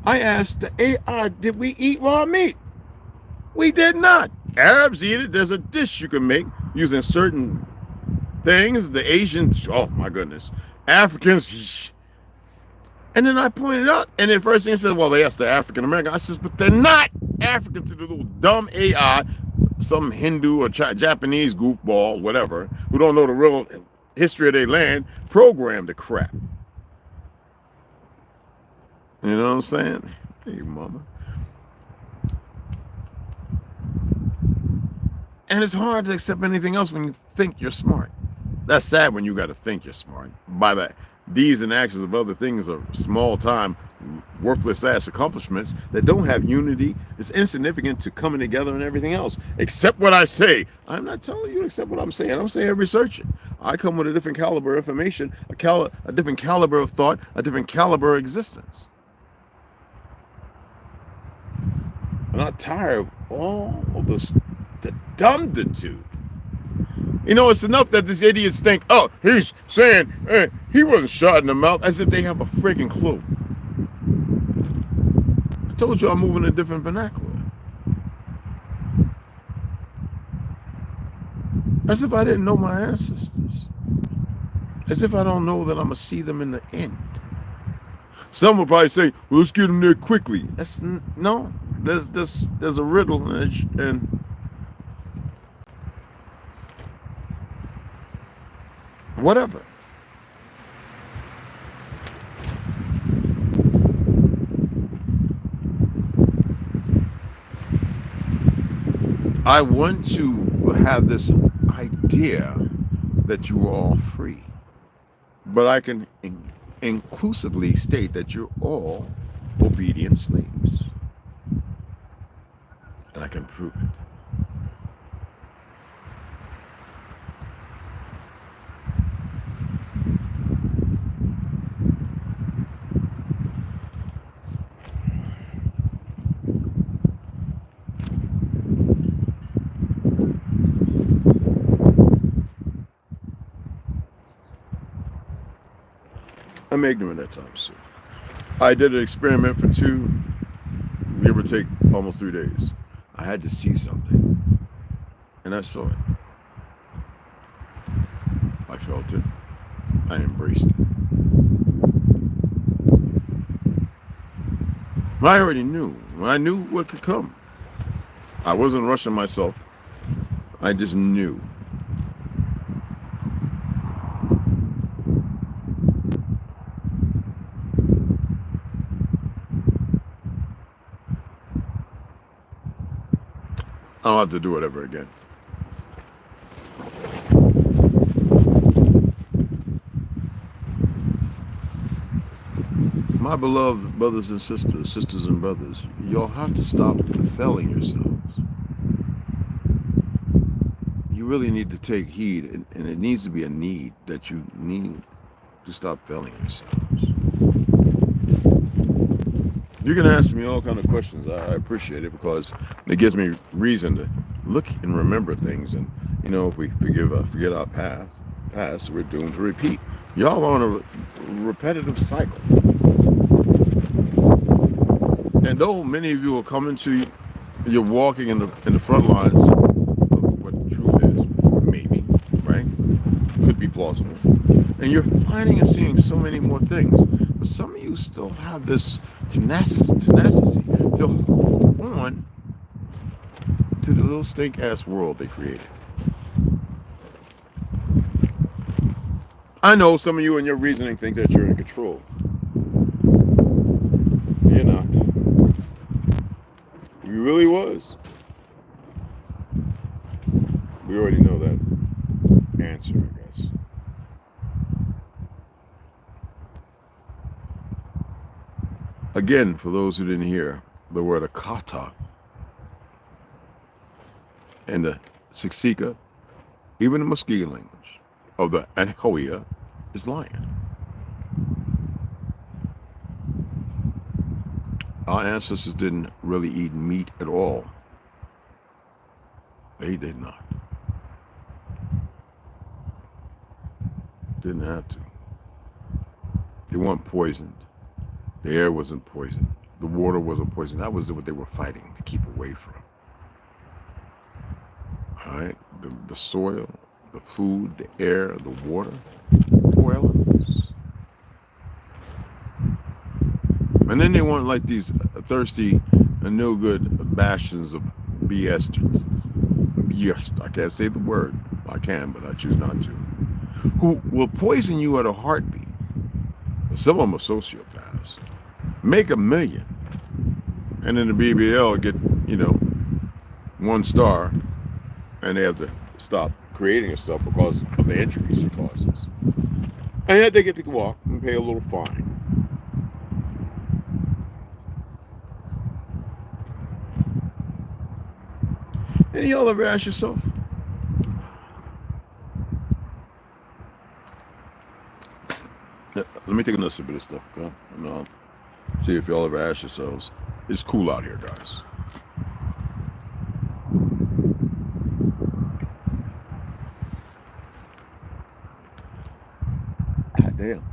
I asked the AI, did we eat raw meat? We did not. Arabs eat it. There's a dish you can make using certain things. The Asians, oh my goodness. Africans, and then I pointed out, and the first thing I said, well, they asked the African American. I said, but they're not Africans. To the little dumb AI, some Hindu or Japanese goofball, whatever, who don't know the real history of their land, programmed the crap. You know what I'm saying? Hey, mama. And it's hard to accept anything else when you think you're smart. That's sad when you got to think you're smart. By that, deeds and actions of other things are small-time, worthless-ass accomplishments that don't have unity. It's insignificant to coming together and everything else. Accept what I say. I'm not telling you to accept what I'm saying. I'm saying research it. I come with a different caliber of information, a different caliber of thought, a different caliber of existence. I'm not tired of all of this, the dumbitude. You know, it's enough that these idiots think, oh, he's saying he wasn't shot in the mouth, as if they have a freaking clue. I told you I'm moving a different vernacular. As if I didn't know my ancestors. As if I don't know that I'm going to see them in the end. Some will probably say, well, let's get them there quickly. That's no. There's a riddle and whatever. I want to have this idea that you are all free, but I can inclusively state that you're all obedient slaves. And I can prove it. I'm ignorant at times, sir. I did an experiment for give or take, almost 3 days. I had to see something, and I saw it. I felt it. I embraced it. I already knew. I knew what could come. I wasn't rushing myself. I just knew. I don't have to do it ever again. My beloved brothers and sisters and brothers, y'all have to stop failing yourselves. You really need to take heed, and it needs to be a need that you need to stop failing yourselves. You can ask me all kind of questions. I appreciate it because it gives me reason to look and remember things. And, you know, if we forget our past, we're doomed to repeat. Y'all are on a repetitive cycle. And though many of you are coming to, you're walking in the front lines of what the truth is, maybe, right? Could be plausible. And you're finding and seeing so many more things. But some of you still have this tenacity to hold on to the little stink-ass world they created. I know some of you in your reasoning think that you're in control. You're not. You really was. We already know that answer, I guess. Again, for those who didn't hear, the word akata and the Siksika even the Musqueam language of the Anahoya is lion. Our ancestors didn't really eat meat at all. They did not. Didn't have to. They weren't poisoned. The air wasn't poisoned. The water wasn't poisoned. That was what they were fighting to keep away from. All right? The soil, the food, the air, the water, 4 elements. And then they weren't like these thirsty and no good bastions of BS. Yes, I can't say the word. I can, but I choose not to. Who will poison you at a heartbeat. Some of them are sociopaths. Make $1 million. And then the BBL get, 1 star. And they have to stop creating stuff because of the injuries it causes. And yet they get to walk and pay a little fine. Any y'all ever ask yourself? Let me take another sip of this stuff, okay? And I'll see if y'all ever ask yourselves. It's cool out here, guys. God damn.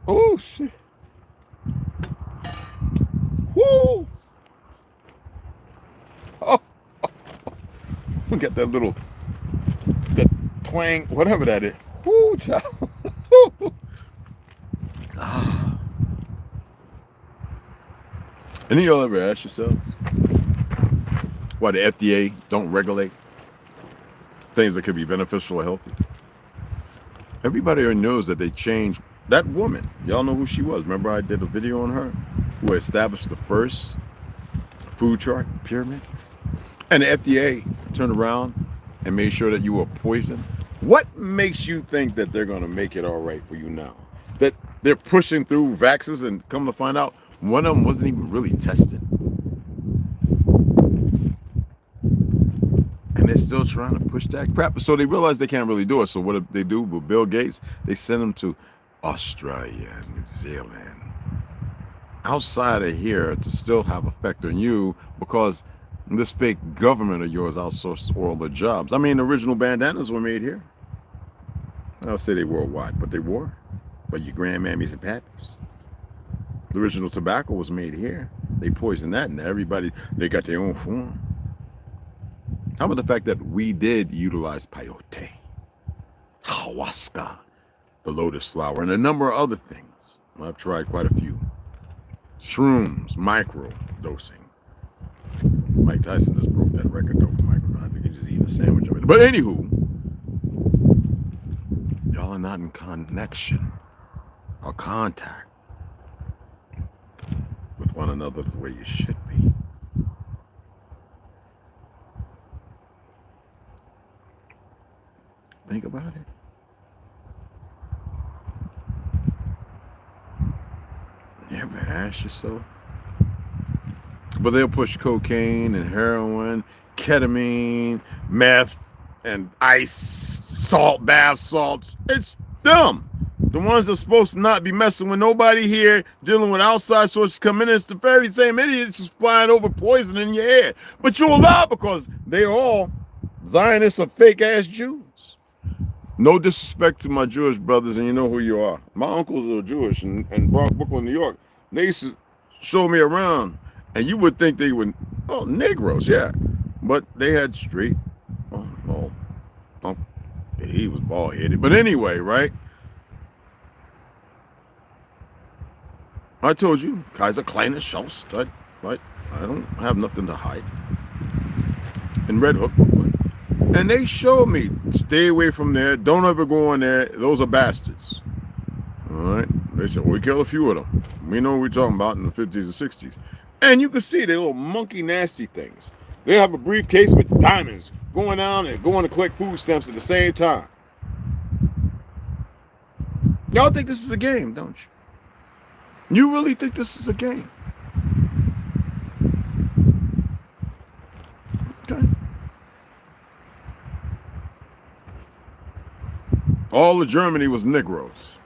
Oh, shit. Woo! Oh. Got that little, that twang, whatever that is. Woo, child. Any of y'all ever ask yourselves why the FDA don't regulate things that could be beneficial or healthy? Everybody already knows that they changed that woman. Y'all know who she was. Remember I did a video on her who established the first food chart pyramid? And the FDA turned around and made sure that you were poisoned. What makes you think that they're going to make it all right for you now? That they're pushing through vaccines and come to find out one of them wasn't even really tested? And they're still trying to push that crap. So they realize they can't really do it. So what they do with Bill Gates, they send them to Australia, New Zealand, outside of here to still have effect on you because this fake government of yours outsourced all the jobs. I mean, the original bandanas were made here. I'll say they worldwide, but they were by your grandmammies and pappies. The original tobacco was made here. They poisoned that, and everybody, they got their own form. How about the fact that we did utilize peyote, ayahuasca, the lotus flower, and a number of other things? I've tried quite a few. Shrooms, micro dosing. Mike Tyson just broke that record though for micro. I think he just eating a sandwich of it. But anywho, y'all are not in connection or contact with one another the way you should be. Think about it. You ever ask yourself? But they'll push cocaine and heroin, ketamine, meth, and ice, salt, bath salts. It's dumb. The ones that are supposed to not be messing with nobody here, dealing with outside sources coming in, it's the very same idiots just flying over poison in your head. But you allow because they're all Zionists or fake-ass Jews. No disrespect to my Jewish brothers, and you know who you are. My uncles are Jewish in Brooklyn, New York. They used to show me around, and you would think they were, Negroes, yeah. But they had straight, he was bald-headed. But anyway, right? I told you, Kaiser Kleiner Schultz, right? I don't have nothing to hide. In Red Hook, Brooklyn. And they showed me, stay away from there. Don't ever go in there. Those are bastards. All right? They said, well, we killed a few of them. We know what we're talking about in the 50s and 60s. And you can see they're little monkey nasty things. They have a briefcase with diamonds going down and going to collect food stamps at the same time. Y'all think this is a game, don't you? You really think this is a game? Okay. All of Germany was Negroes.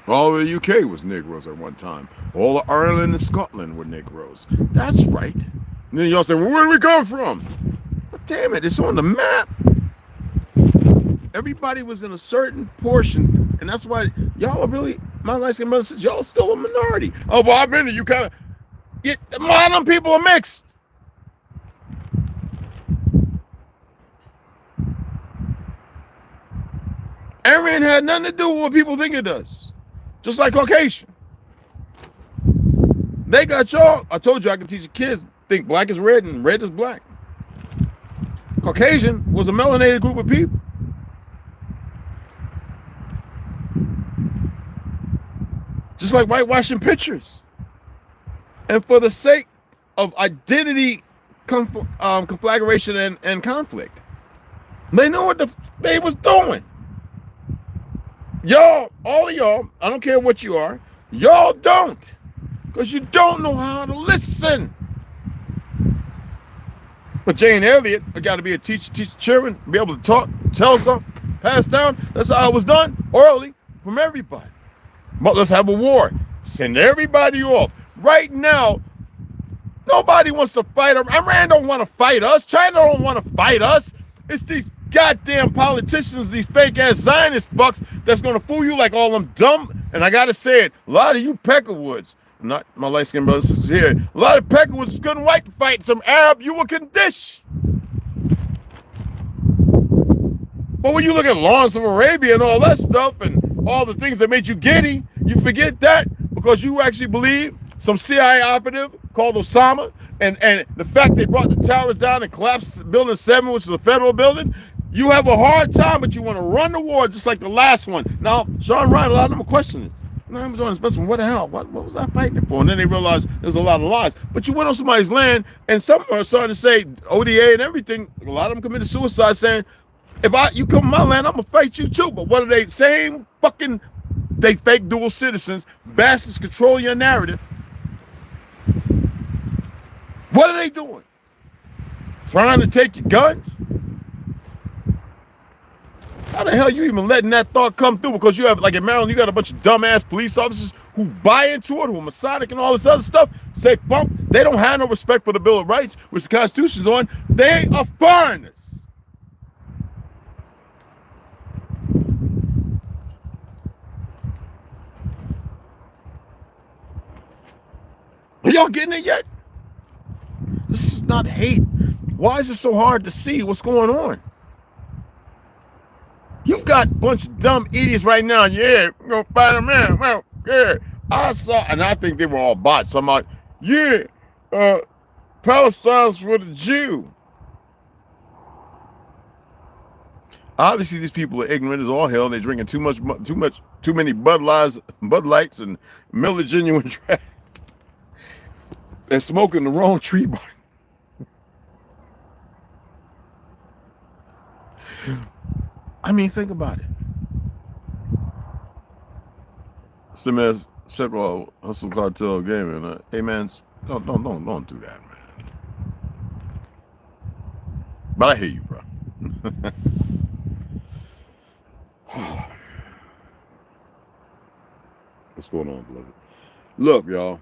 All of the UK was Negroes at one time. All of Ireland and Scotland were Negroes. That's right. And then y'all say, well, where do we come from? But damn it, it's on the map. Everybody was in a certain portion, and that's why y'all are really, my light-skinned brother says, y'all still a minority. Oh, well, I've been there. You kind of, a lot of them people are mixed. Aryan had nothing to do with what people think it does. Just like Caucasian. They got y'all. I told you I can teach the kids think black is red and red is black. Caucasian was a melanated group of people. Just like whitewashing pictures. And for the sake of identity conflagration and conflict, they know what they was doing. Y'all, all of y'all, I don't care what you are, y'all don't. Because you don't know how to listen. But Jane Elliott, I got to be a teacher, teach children, be able to talk, tell something, pass down. That's how it was done orally from everybody. But let's have a war. Send everybody off. Right now, nobody wants to fight. Iran don't want to fight us. China don't want to fight us. It's these goddamn politicians, these fake-ass Zionist fucks that's going to fool you like all them dumb. And I got to say it, a lot of you Peckerwoods, not my light-skinned brothers and sisters here, a lot of Peckerwoods couldn't wait to fight some Arab you were conditioned. But when you look at Lawrence of Arabia and all that stuff and all the things that made you giddy, you forget that because you actually believe some CIA operative called Osama and the fact they brought the towers down and collapsed Building 7, which is a federal building, you have a hard time, but you want to run the war just like the last one. Now, Sean Ryan, a lot of them are questioning. I'm doing this, what the hell? What was I fighting it for? And then they realize there's a lot of lies. But you went on somebody's land, and some are starting to say ODA and everything. A lot of them committed suicide saying, if you come to my land, I'm going to fight you too. But what are they? Same fucking, they fake dual citizens. Bastards control your narrative. What are they doing? Trying to take your guns? How the hell you even letting that thought come through? Because you have, like in Maryland, you got a bunch of dumbass police officers who buy into it, who are Masonic and all this other stuff, say, bump, they don't have no respect for the Bill of Rights, which the Constitution's on. They are foreigners. Are y'all getting it yet? This is not hate. Why is it so hard to see what's going on? You've got a bunch of dumb idiots right now. Yeah, we're going to fight them in. Well, yeah. I saw, and I think they were all bots. I'm like, yeah, Palestine's for the Jew. Obviously, these people are ignorant as all hell. They're drinking too many Bud Lights and Miller Genuine Draft. They're smoking the wrong tree bark. I mean, think about it. Simmons, check out Hustle Cartel Gaming. Hey man, don't do that, man. But I hear you, bro. What's going on, beloved? Look, y'all.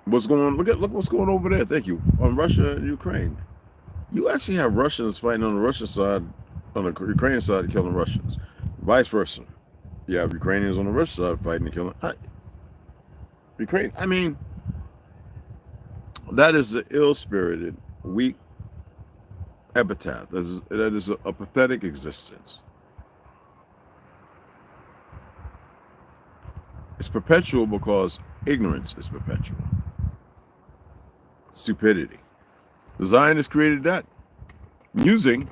What's going on? Look what's going on over there. Thank you. On Russia and Ukraine. You actually have Russians fighting on the Russian side, on the Ukrainian side, killing Russians. Vice versa. You have Ukrainians on the Russian side fighting and killing. Ukraine, I mean, that is an ill-spirited, weak epitaph. That is a pathetic existence. It's perpetual because ignorance is perpetual. Stupidity. The Zionists created that using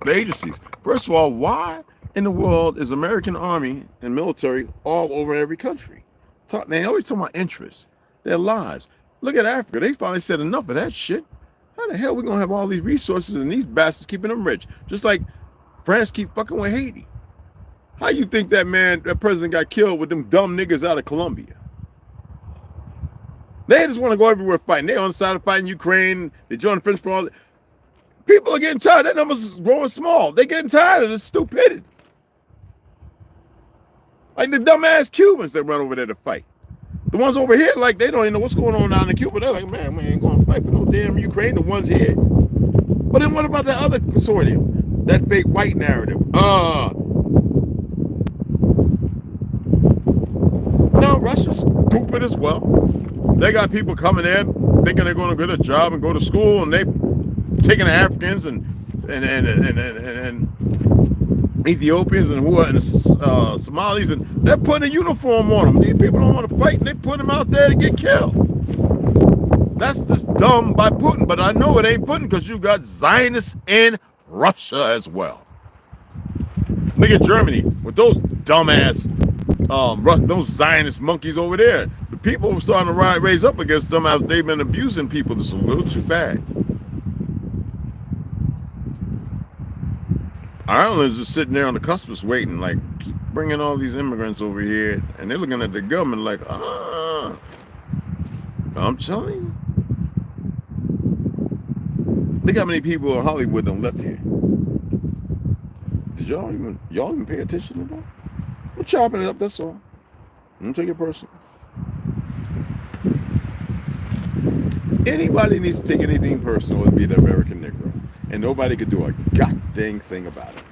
the agencies. First of all, why in the world is American army and military all over every country? They always talk about interests. They're lies. Look at Africa. They finally said enough of that shit. How the hell are we going to have all these resources and these bastards keeping them rich? Just like France keep fucking with Haiti. How you think that president got killed with them dumb niggas out of Colombia? They just want to go everywhere fighting. They're on the side of fighting Ukraine. They join the French for all. People are getting tired. That number's growing small. They're getting tired of this stupidity. Like the dumbass Cubans that run over there to fight. The ones over here, like, they don't even know what's going on down in Cuba. They're like, man, we ain't going to fight for no damn Ukraine. The ones here. But then what about that other consortium? That fake white narrative. No, Russia's stupid as well. They got people coming in thinking they're going to get a job and go to school, and they taking the Africans and Ethiopians and Somalis, and they're putting a uniform on them. These people don't want to fight, and they put them out there to get killed. That's just dumb by Putin, but I know it ain't Putin because you got Zionists in Russia as well. Look at Germany with those dumbass, those Zionist monkeys over there. The people are starting to raise up against them as they've been abusing people. This is a little too bad. Ireland's just sitting there on the cusp waiting, like, keep bringing all these immigrants over here, and they're looking at the government like, I'm telling you. Look how many people in Hollywood done left here. Did y'all even pay attention to that? We're chopping it up, that's all. Don't take it personal. Anybody needs to take anything personal, it'd be the American Negro. And nobody could do a god-dang thing about it.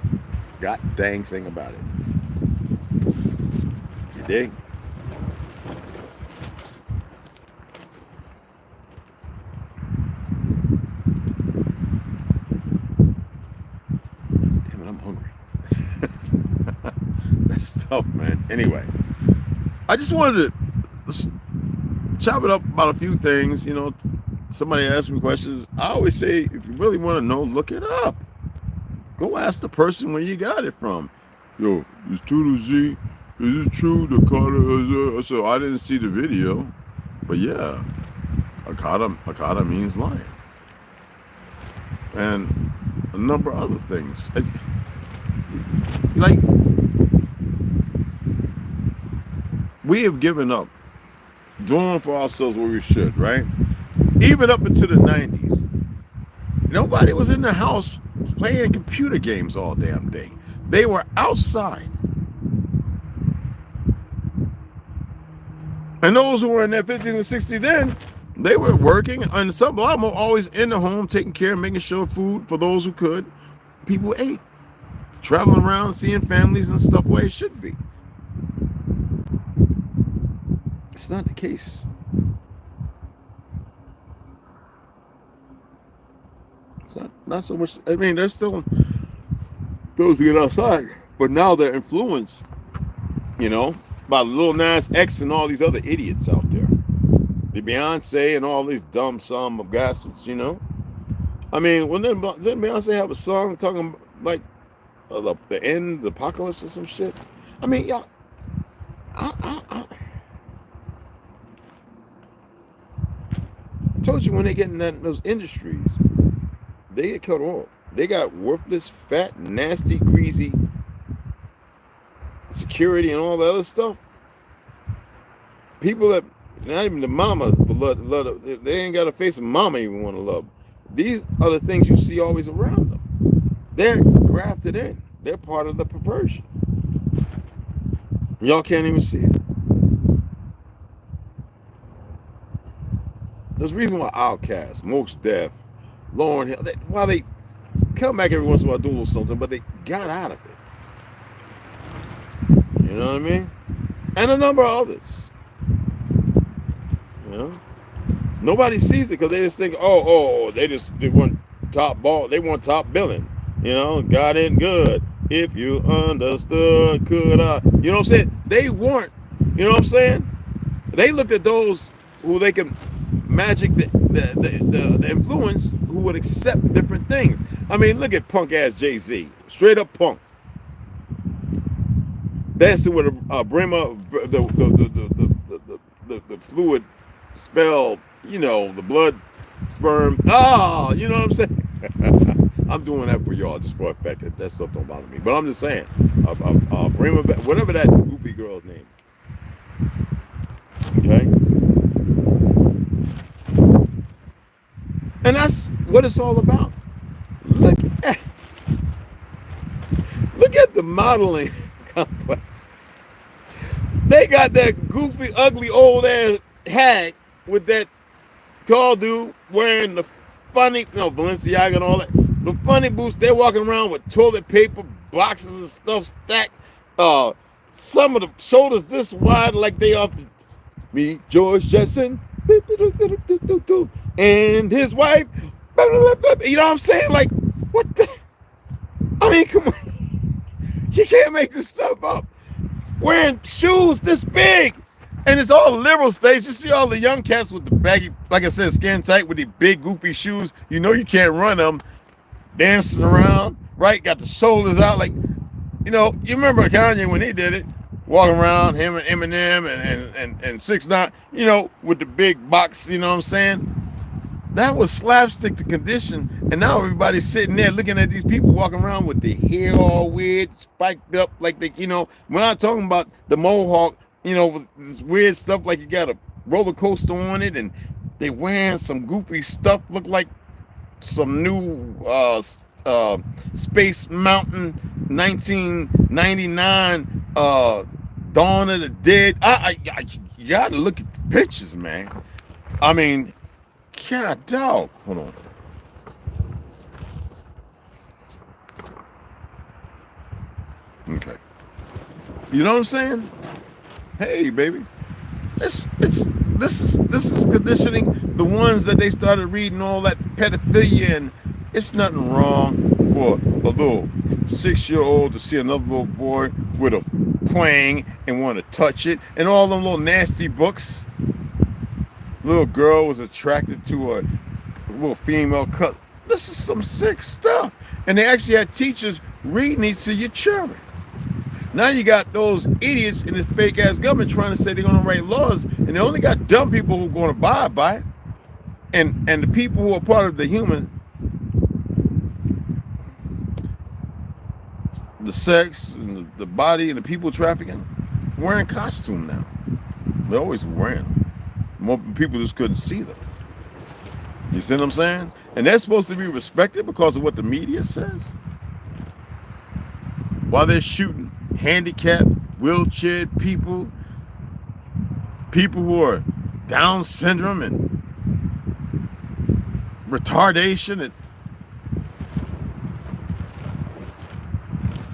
God-dang thing about it. You dig? Damn it, I'm hungry. That's tough, man. Anyway, I just wanted to chop it up about a few things, you know. Somebody asked me questions. I always say, if you really want to know, look it up. Go ask the person where you got it from. Yo, is ToLU'S, is it true the Akata? So I didn't see the video, but yeah, Akata means lion, and a number of other things. Like, we have given up doing for ourselves what we should, right? Even up into the 90s, nobody was in the house playing computer games all damn day. They were outside. And those who were in their 50s and 60s then, they were working, and a lot of them were always in the home, taking care, making sure food for those who could. People ate, traveling around, seeing families and stuff where it should be. It's not the case. It's not so much. I mean, there's still those who get outside, but now they're influenced, you know, by Lil Nas X and all these other idiots out there. The Beyonce and all these dumb son of gasses, you know. I mean, didn't Beyonce have a song talking like the end, the apocalypse or some shit? I mean, y'all, I told you when they get in those industries, they get cut off. They got worthless, fat, nasty, greasy security and all the other stuff. People that not even the mama love, they ain't got a face of mama even want to love. These are the things you see always around them. They're grafted in. They're part of the perversion. Y'all can't even see it. There's a reason why Outkast, Most Def, Lauryn Hill, while they come back every once in a while do a little something, but they got out of it. You know what I mean? And a number of others. You know? Nobody sees it because they just think, they want top ball, they want top billing. You know, got it good. If you understood, could I? You know what I'm saying? They weren't. You know what I'm saying? They looked at those who they can magic the influence, who would accept different things. I mean, look at punk ass Jay-Z, straight up punk, dancing with a brimmer, the fluid spell, you know, the blood, sperm. You know what I'm saying? I'm doing that for y'all just for effect. That stuff don't bother me. But I'm just saying, brimmer, whatever that goofy girl's name is. Okay. And that's what it's all about. Look at the modeling complex. They got that goofy, ugly, old ass hag with that tall dude wearing the funny, Balenciaga and all that. The funny boots. They're walking around with toilet paper boxes and stuff stacked. Some of the shoulders this wide, like they off the meet George Jetson and his wife. You know what I'm saying? Like, what the? I mean, come on. You can't make this stuff up. Wearing shoes this big. And it's all liberal states. You see all the young cats with the baggy, like I said, skin tight with the big goofy shoes. You know you can't run them. Dancing around, right? Got the shoulders out. Like, you remember Kanye when he did it. Walking around, him and Eminem and 6ix9ine, with the big box, you know what I'm saying? That was slapstick to condition. And now everybody's sitting there looking at these people walking around with their hair all weird, spiked up like they, we're not talking about the mohawk, with this weird stuff like you got a roller coaster on it and they wearing some goofy stuff, look like some new Space Mountain 1999 Dawn of the Dead. You gotta look at the pictures, man. I mean, God, dog. Hold on. Okay. You know what I'm saying? Hey, baby. This is conditioning. The ones that they started reading all that pedophilia, and it's nothing wrong for a little 6-year-old to see another little boy with a playing and want to touch it, and all them little nasty books. Little girl was attracted to a little female cut. This is some sick stuff. And they actually had teachers reading these to your children. Now you got those idiots in this fake ass government trying to say they're going to write laws, and they only got dumb people who are going to abide by it. And the people who are part of the sex and the body and the people trafficking, wearing costume now. They're always wearing them. More people just couldn't see them. You see what I'm saying? And they're supposed to be respected because of what the media says. While they're shooting handicapped, wheelchaired people who are Down syndrome and retardation, and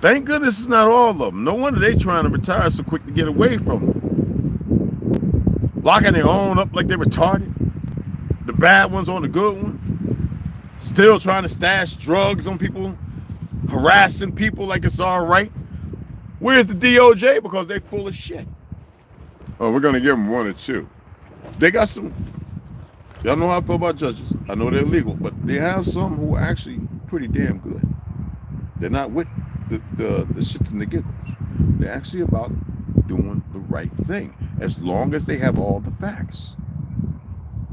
thank goodness it's not all of them. No wonder they trying to retire so quick to get away from them. Locking their own up like they're retarded. The bad ones on the good one. Still trying to stash drugs on people. Harassing people like it's all right. Where's the DOJ? Because they full of shit. Oh, we're going to give them 1 or 2. They got some. Y'all know how I feel about judges. I know they're legal, but they have some who are actually pretty damn good. They're not with the shits and the giggles. They're actually about doing the right thing, as long as they have all the facts.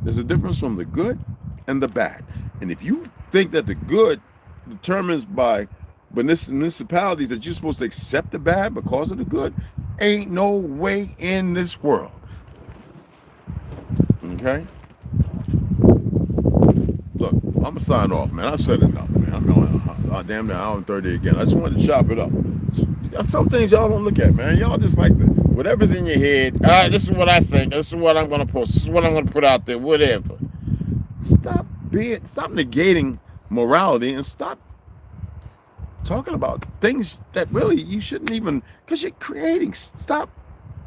There's a difference from the good and the bad. And if you think that the good determines by municipalities that you're supposed to accept the bad because of the good, ain't no way in this world. Okay? Look, I'm gonna sign off, man. I've said enough, man. I'm going damn near hour and 30 again. I just wanted to chop it up. Some things y'all don't look at, man. Y'all just like to, whatever's in your head. All right, this is what I think. This is what I'm gonna post. This is what I'm gonna put out there. Whatever. Stop negating morality and stop talking about things that really you shouldn't even, because you're creating. Stop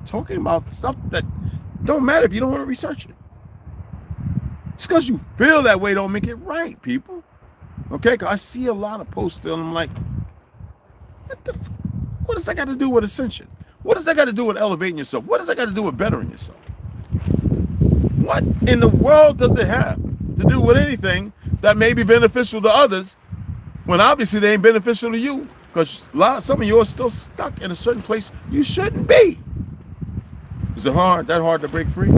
talking about stuff that don't matter if you don't want to research it. Just because you feel that way don't make it right, people. Okay, because I see a lot of posts and I'm like, what does that got to do with ascension? What does that got to do with elevating yourself? What does that got to do with bettering yourself? What in the world does it have to do with anything that may be beneficial to others when obviously they ain't beneficial to you? Because some of you are still stuck in a certain place you shouldn't be. Is it that hard to break free?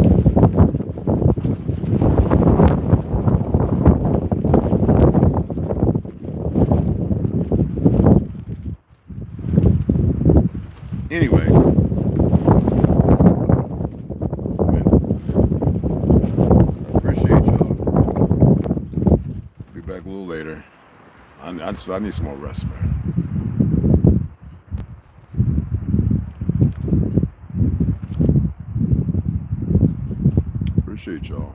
Anyway, I appreciate y'all. Be back a little later. I need some more rest, man. appreciate y'all.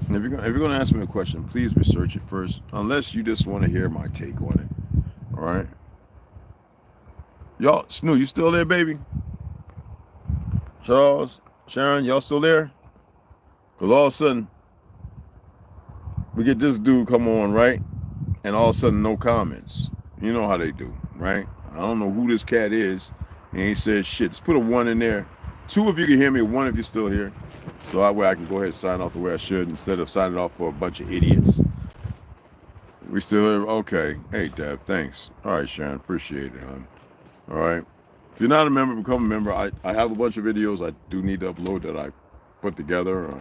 And if you're gonna ask me a question, please research it first, unless you just want to hear my take on it. All right, y'all. Snoo, you still there, baby? Charles, Sharon, y'all still there? Cause all of a sudden we get this dude come on, right? And all of a sudden no comments. You know how they do, right? I don't know who this cat is. He ain't said shit. Just put a 1 in there. 2 if you can hear me, 1 if you're still here. So that way I can go ahead and sign off the way I should instead of signing off for a bunch of idiots. We still here? Okay. Hey, Deb, thanks. All right, Sharon, appreciate it, hon. All right. If you're not a member, become a member. I have a bunch of videos I do need to upload that I put together.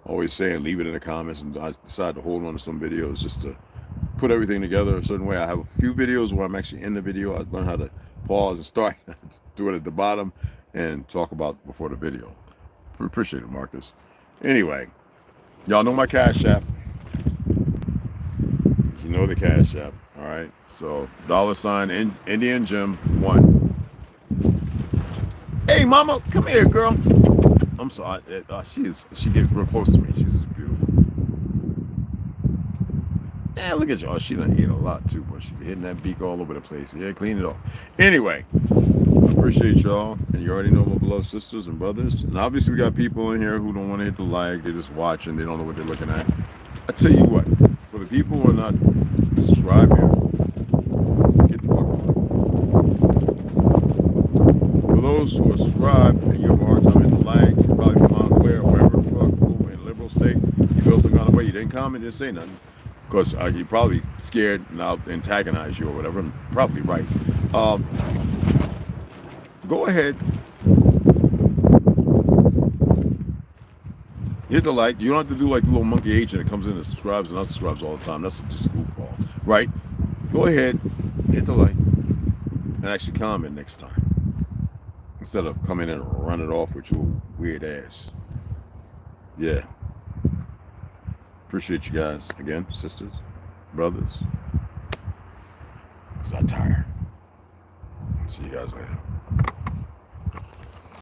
Always saying leave it in the comments, and I decided to hold on to some videos just to put everything together a certain way. I have a few videos where I'm actually in the video. I learned how to pause and start, do it at the bottom, and talk about before the video. Appreciate it, Marcus. Anyway, y'all know my Cashapp. You know the Cashapp, all right? So $ Indian Gym 1. Hey, mama, come here, girl. I'm sorry. She gets real close to me. She's beautiful. Yeah, look at y'all. She done eat a lot too, but she's hitting that beak all over the place. Yeah, clean it off. Anyway, I appreciate y'all, and you already know my beloved sisters and brothers. And obviously, we got people in here who don't want to hit the like. They're just watching. They don't know what they're looking at. I tell you what, for the people who are not subscribed here, get the fuck on. For those who are subscribed and you have a hard time hitting the like, you're probably from Montclair or wherever the fuck, in liberal state, you feel some kind of way. You didn't comment, didn't say nothing. Because you're probably scared and I'll antagonize you or whatever. I'm probably right. Go ahead. Hit the like. You don't have to do like the little monkey agent that comes in and subscribes and unsubscribes all the time. That's just a goofball, right? Go ahead, hit the like, and actually comment next time. Instead of coming in and run it off with your weird ass. Yeah. Appreciate you guys again, sisters, brothers. Because I'm tired. See you guys later.